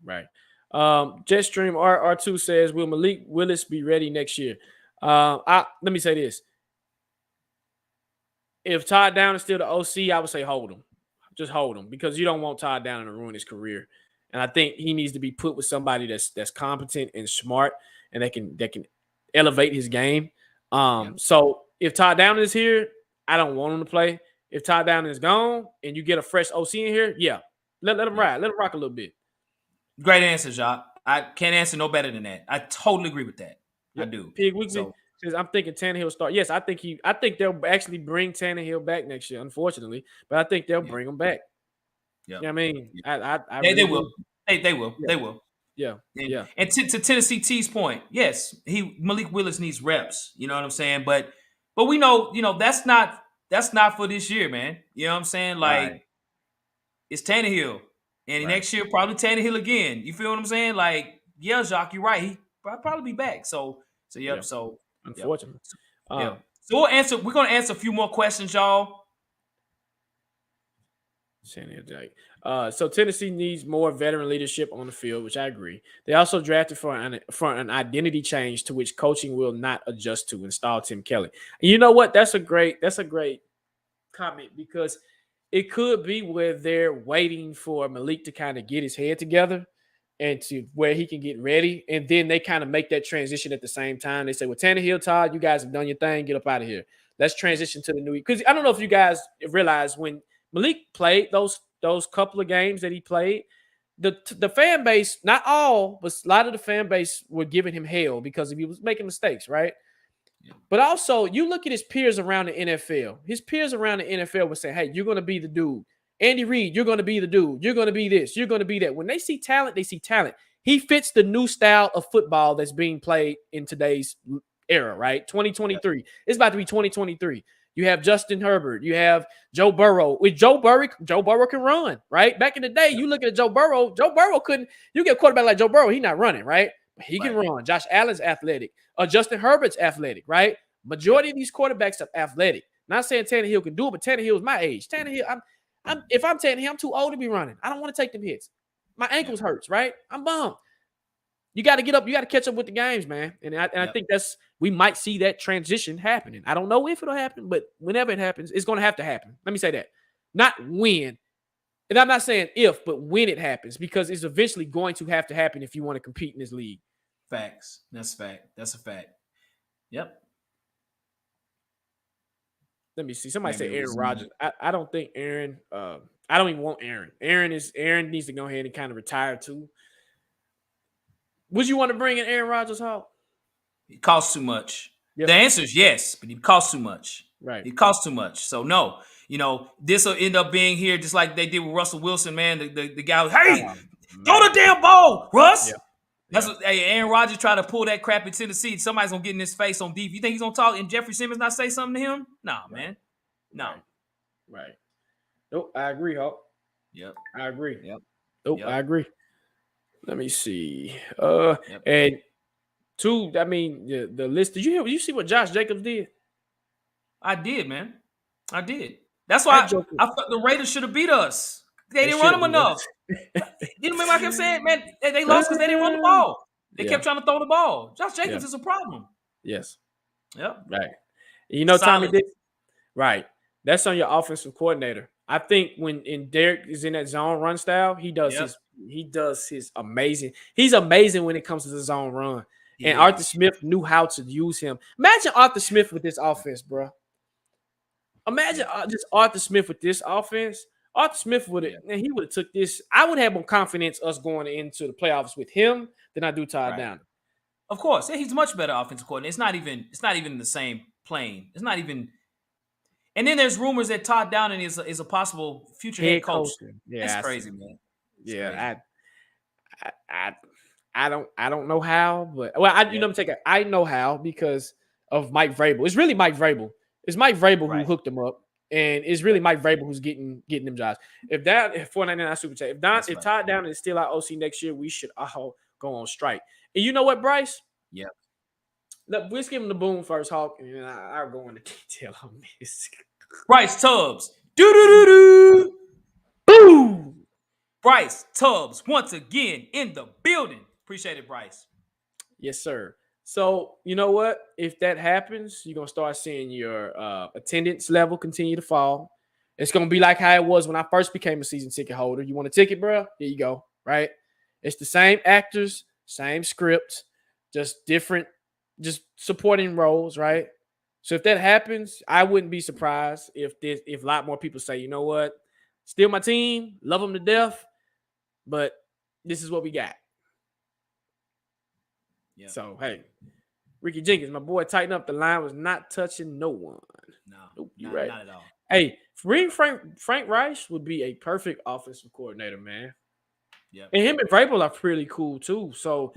B: Jetstream R2 says, will Malik Willis be ready next year? Let me say this. If Todd Down is still the OC, I would say hold him. Just hold him, because you don't want Todd Down to ruin his career. And I think he needs to be put with somebody that's competent and smart, and that can elevate his game. So if Todd Down is here, I don't want him to play. If Todd Down is gone and you get a fresh OC in here, yeah, let him ride. Let him rock a little bit.
A: Great answer, Jacques. I can't answer no better than that. I totally agree with that.
B: Yep.
A: I do.
B: Pig Weekly says, I'm thinking Tannehill start. Yes, I think they'll actually bring Tannehill back next year, unfortunately, but I think they'll bring him back.
A: Yeah,
B: you know what I mean,
A: they will. They will.
B: Yeah.
A: They will.
B: Yeah.
A: And to Tennessee T's point, yes, Malik Willis needs reps. You know what I'm saying? But we know, that's not for this year, man. You know what I'm saying? Like, it's Tannehill, and next year probably Tannehill again. You feel what I'm saying? Like, yeah, Jacques, you're right. He probably be back. So yep.
B: Yeah.
A: So
B: unfortunately,
A: yeah. So we're gonna answer a few more questions, y'all.
B: So Tennessee needs more veteran leadership on the field, which I agree. They also drafted for an identity change to which coaching will not adjust to. Install Tim Kelly. And you know what? That's a great comment, because it could be where they're waiting for Malik to kind of get his head together and to where he can get ready, and then they kind of make that transition at the same time. They say, well, Tannehill, Todd, you guys have done your thing. Get up out of here. Let's transition to the new. Because I don't know if you guys realize, when Malik played those couple of games that he played, the fan base, not all, but a lot of the fan base were giving him hell because he was making mistakes, right? Yeah. But also, you look at his peers around the NFL. His peers around the NFL were saying, hey, you're going to be the dude. Andy Reid, you're going to be the dude. You're going to be this. You're going to be that. When they see talent, they see talent. He fits the new style of football that's being played in today's era, right? 2023. Yeah. It's about to be 2023. You have Justin Herbert. You have Joe Burrow. With Joe Burrow can run, right? Back in the day, you look at Joe Burrow couldn't. You get a quarterback like Joe Burrow, he's not running, right? But he can run. Josh Allen's athletic. Justin Herbert's athletic, right? Majority of these quarterbacks are athletic. Not saying Tannehill can do it, but Tannehill is my age. Tannehill, if I'm Tannehill, I'm too old to be running. I don't want to take them hits. My ankles hurts, right? I'm bummed. You got to get up. You got to catch up with the games, man. And I think we might see that transition happening. I don't know if it'll happen, but whenever it happens, it's going to have to happen. Let me say that. Not when. And I'm not saying if, but when it happens, because it's eventually going to have to happen if you want to compete in this league.
A: Facts. That's a fact. That's a fact. Yep.
B: Let me see. Somebody said Aaron Rodgers. I don't think Aaron. I don't even want Aaron. Aaron needs to go ahead and kind of retire too. Would you want to bring in Aaron Rodgers, Hall?
A: It costs too much. Yep. The answer is yes, but it costs too much.
B: Right.
A: It costs too much. So no. This will end up being here just like they did with Russell Wilson, man. The guy, hey, throw the damn ball, Russ. Yeah. That's what Aaron Rodgers tried to pull that crap in Tennessee. Somebody's gonna get in his face on deep. You think he's gonna talk and Jeffrey Simmons not say something to him? No, man. No.
B: Right. Nope, I agree, Hawk.
A: Yep.
B: I agree.
A: Yep.
B: Nope, I agree. Let me see. And two, I mean, the list. Did you see what Josh Jacobs did?
A: I did, man. I did. That's why I thought the Raiders should have beat us. They didn't run them enough. You know what I kept saying? Man, they lost because they didn't run the ball. They kept trying to throw the ball. Josh Jacobs is a problem.
B: Yes.
A: Yep.
B: Right. You know, Tommy did. Right. That's on your offensive coordinator. I think when Derek is in that zone run style, he does his amazing. He's amazing when it comes to the zone run. And Arthur Smith knew how to use him. Imagine Arthur Smith with this offense, bro. Imagine just Arthur Smith with this offense. Arthur Smith would have took this. I would have more confidence us going into the playoffs with him than I do Todd Downing.
A: Of course, he's a much better offensive coordinator. It's not even the same plane. It's not even. And then there's rumors that Todd Downing is a possible future head coach.
B: Yeah,
A: that's crazy, man.
B: Yeah, I don't know how, but I know how because of Mike Vrabel. It's really Mike Vrabel. It's Mike Vrabel who
A: Right.
B: hooked him up, and it's really Mike Vrabel who's getting them jobs. If 499 super chat, if Todd Downing is still our OC next year, we should all go on strike. And you know what, Bryce?
A: Yeah.
B: Look, let's give him the boom first, Hawk, and then I'll go into detail on this.
A: Bryce Tubbs. Do.
B: Boom!
A: Bryce Tubbs once again in the building. Appreciate it, Bryce.
B: Yes, sir. So you know what? If that happens, you're gonna start seeing your attendance level continue to fall. It's gonna be like how it was when I first became a season ticket holder. You want a ticket, bro? Here you go. Right? It's the same actors, same script, just different, just supporting roles, right? So if that happens, I wouldn't be surprised if a lot more people say, you know what, still my team, love them to death, but this is what we got. Yeah. So hey, Ricky Jenkins, my boy, tighten up. The line was not touching no one.
A: No,
B: nope,
A: not,
B: right.
A: Not at all.
B: Hey, Frank Reich would be a perfect offensive coordinator, man.
A: Yeah.
B: And him and Vrabel are pretty cool too. So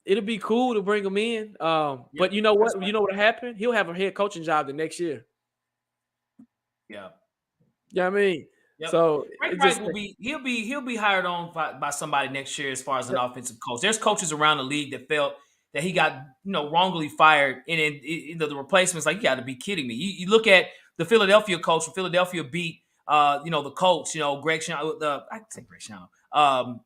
B: it'll be cool to bring him in. But you know what? Right. You know what happened? He'll have a head coaching job the next year.
A: Yeah.
B: Yeah, I mean.
A: Yep.
B: So
A: Frank Reich he'll be hired on by somebody next year as far as an offensive coach. There's coaches around the league that felt that he got wrongly fired, and the replacements, like, you got to be kidding me. You look at the Philadelphia coach. Philadelphia beat the coach, Greg Schiano, I can say Greg Schiano,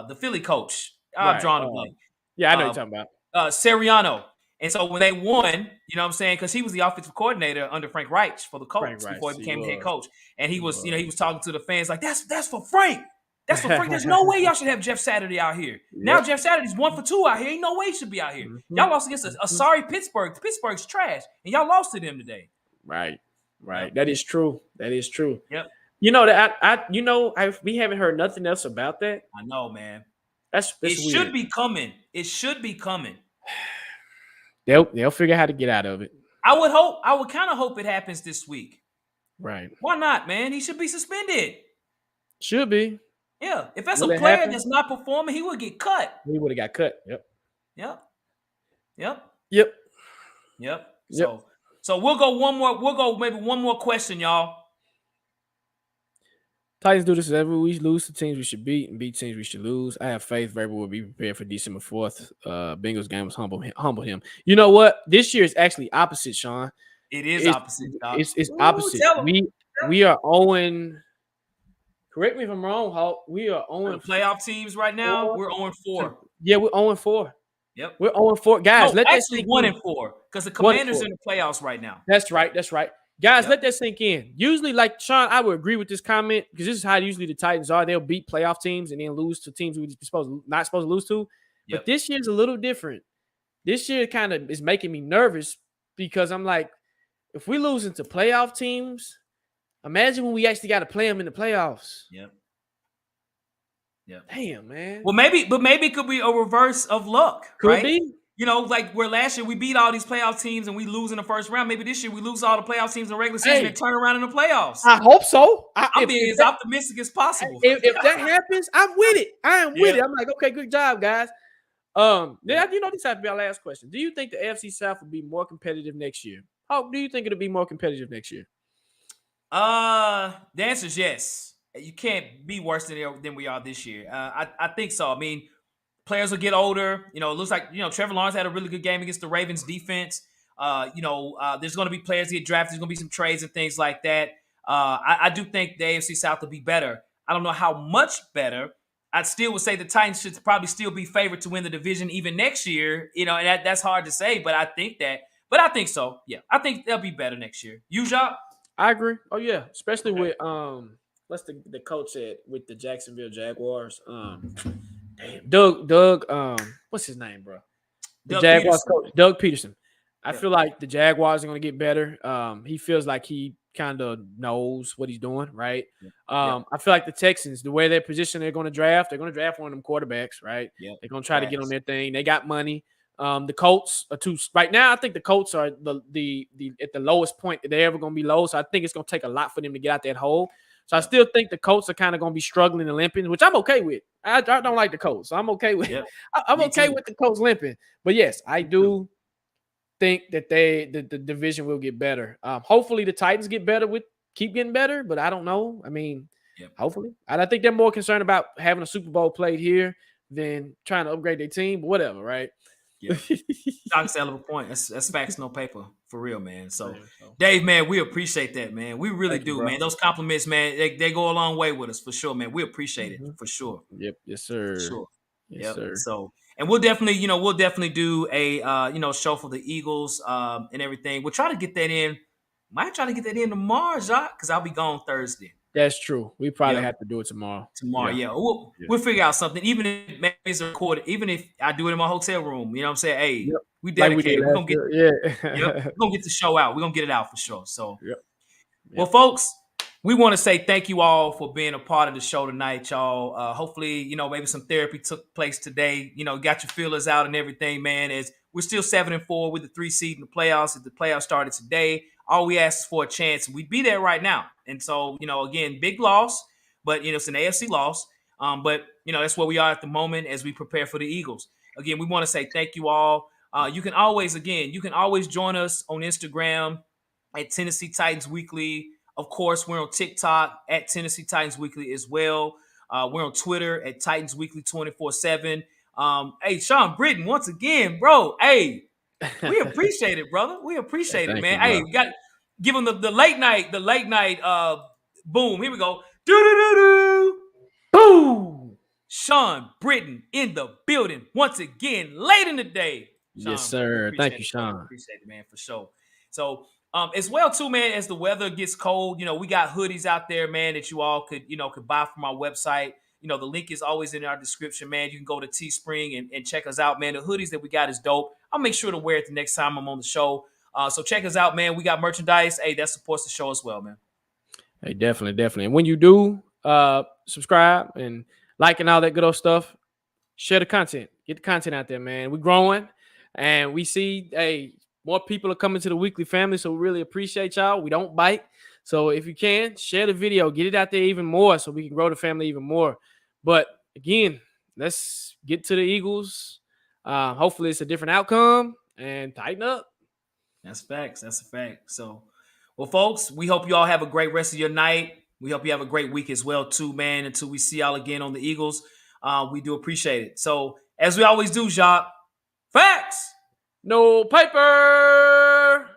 A: the Philly coach. I'm drawing a blank.
B: Yeah, I know you're talking about
A: Sirianni. And so when they won, you know what I'm saying, because he was the offensive coordinator under Frank Reich for the Colts before he became the head coach. And he was talking to the fans like, that's for Frank. That's for Frank. There's no way y'all should have Jeff Saturday out here. Yep. Now Jeff Saturday's 1 for 2 out here. Ain't no way he should be out here. Mm-hmm. Y'all lost against a sorry Pittsburgh. Pittsburgh's trash. And y'all lost to them today.
B: Right. Yep. That is true.
A: Yep.
B: You know that we haven't heard nothing else about that.
A: I know, man.
B: That's
A: it
B: weird.
A: Should be coming. It should be coming.
B: They'll figure out how to get out of it.
A: I would kind of hope it happens this week.
B: Right.
A: Why not, man? He should be suspended.
B: Should be.
A: Yeah. If that's a player that's not performing, he would get cut.
B: He would have got cut. Yep.
A: So we'll go maybe one more question, y'all.
B: Titans do this every week. Lose to teams we should beat and beat teams we should lose. I have faith Vrabel will be prepared for December 4th. Bengals game was humble him. You know what? This year is actually opposite, Sean.
A: It's opposite.
B: It's opposite. We are 0. Correct me if I'm wrong, Hawk. We are 0.
A: Playoff teams right now. We're 0-4.
B: Yeah, we're 0-4.
A: Yep.
B: We're 0-4. Guys, let that
A: sink 1-4 because the Commanders are in the playoffs right now.
B: That's right. Guys, let that sink in. Usually, like Sean, I would agree with this comment because this is how usually the Titans are. They'll beat playoff teams and then lose to teams we're not supposed to lose to. Yep. But this year's a little different. This year kind of is making me nervous because I'm like, if we lose into playoff teams, imagine when we actually got to play them in the playoffs.
A: Yep.
B: Damn, man.
A: Well, maybe it could be a reverse of luck.
B: Could be.
A: Like where last year we beat all these playoff teams and we lose in the first round. Maybe this year we lose all the playoff teams in the regular season and turn around in the playoffs.
B: I hope so.
A: I'm being as optimistic as possible.
B: If that happens, I'm with it. I am with it. I'm like, okay, good job, guys. This has to be our last question. Do you think the AFC South will be more competitive next year? How do you think it'll be more competitive next year?
A: The answer is yes. You can't be worse than we are this year. I think so. I mean, players will get older. It looks like, Trevor Lawrence had a really good game against the Ravens defense. There's going to be players that get drafted. There's going to be some trades and things like that. I do think the AFC South will be better. I don't know how much better. I still would say the Titans should probably still be favored to win the division even next year. And that's hard to say, but I think that. But I think so. Yeah, I think they'll be better next year. You, Jacques?
B: I agree. Oh yeah, especially with what's the coach said with the Jacksonville Jaguars. Doug, what's his name, bro? The Jaguars coach, Doug Peterson. I feel like the Jaguars are going to get better. He feels like he kind of knows what he's doing, right? I feel like the Texans, the way they're positioned, they're going to draft one of them quarterbacks, right? They're going to try to get on their thing. They got money. The Colts are right now. I think the Colts are the at the lowest point that they're ever going to be low. So I think it's going to take a lot for them to get out that hole. So I still think the Colts are kind of going to be struggling and limping, which I'm okay with. I don't like the Colts, so I'm okay with.
A: Yep.
B: I'm
A: Me
B: okay
A: too.
B: with the Colts limping. But yes, I
A: Me too.
B: do think that the division will get better. Hopefully the Titans keep getting better, but I don't know. I mean,
A: Yep.
B: hopefully. And I think they're more concerned about having a Super Bowl played here than trying to upgrade their team, but whatever, right?
A: Yeah. Shock's hell of a point. That's facts, no paper. For real, man. So,
B: Man, so.
A: Dave, man, we appreciate that, man. We really
B: Thank you,
A: do,
B: bro.
A: man. Those compliments, man, they go a long way with us, for sure, man. We appreciate it, for sure.
B: Yep. Yes,
A: For
B: sir.
A: sure.
B: Yes,
A: Yep.
B: sir.
A: So, and we'll definitely do a show for the Eagles and everything. We'll try to get that in. Might try to get that in tomorrow, Jacques, because I'll be gone Thursday.
B: That's true. We probably
A: Yep.
B: have to do it tomorrow.
A: Tomorrow, yeah. We'll figure out something. Even if maybe it's recorded, even if I do it in my hotel room, you know what I'm saying? Hey,
B: Yep.
A: we
B: Like we
A: dedicated.
B: did
A: We're gonna get
B: yeah.
A: we're gonna get the show out. We're gonna get it out for sure. So
B: Yep.
A: well, folks, we want to say thank you all for being a part of the show tonight, y'all. Hopefully, maybe some therapy took place today. Got your feelers out and everything, man. As we're still 7-4 with the 3 seed in the playoffs. If the playoffs started today, all we ask is for a chance. We'd be there right now. And so, again, big loss, but it's an AFC loss. But that's where we are at the moment as we prepare for the Eagles. Again, we want to say thank you all. You can always join us on Instagram at Tennessee Titans Weekly. Of course, we're on TikTok at Tennessee Titans Weekly as well. We're on Twitter at Titans Weekly 24/7. Hey, Sean Britton, once again, bro. Hey, we appreciate it, brother. We appreciate it, man. Hey, we got give them the late night, boom. Here we go. Do. Boom. Sean Britton in the building once again, late in the day. Sean,
B: yes, sir. Thank you, Sean.
A: Appreciate it, man, for sure. So, as well too, man, as the weather gets cold, we got hoodies out there, man, that you all could buy from our website. The link is always in our description, man. You can go to Teespring and check us out, man. The hoodies that we got is dope. I'll make sure to wear it the next time I'm on the show. So check us out, man. We got merchandise. Hey, that supports the show as well, man.
B: Hey, definitely. And when you do subscribe and like and all that good old stuff, share the content. Get the content out there, man. We're growing and we see, more people are coming to the weekly family. So we really appreciate y'all. We don't bite. So if you can, share the video, get it out there even more so we can grow the family even more. But again, let's get to the Eagles. Hopefully it's a different outcome and tighten up.
A: That's facts. That's a fact. So, well, folks, we hope you all have a great rest of your night. We hope you have a great week as well, too, man, until we see y'all again on the Eagles. We do appreciate it. So, as we always do, Jacques, facts!
B: No paper!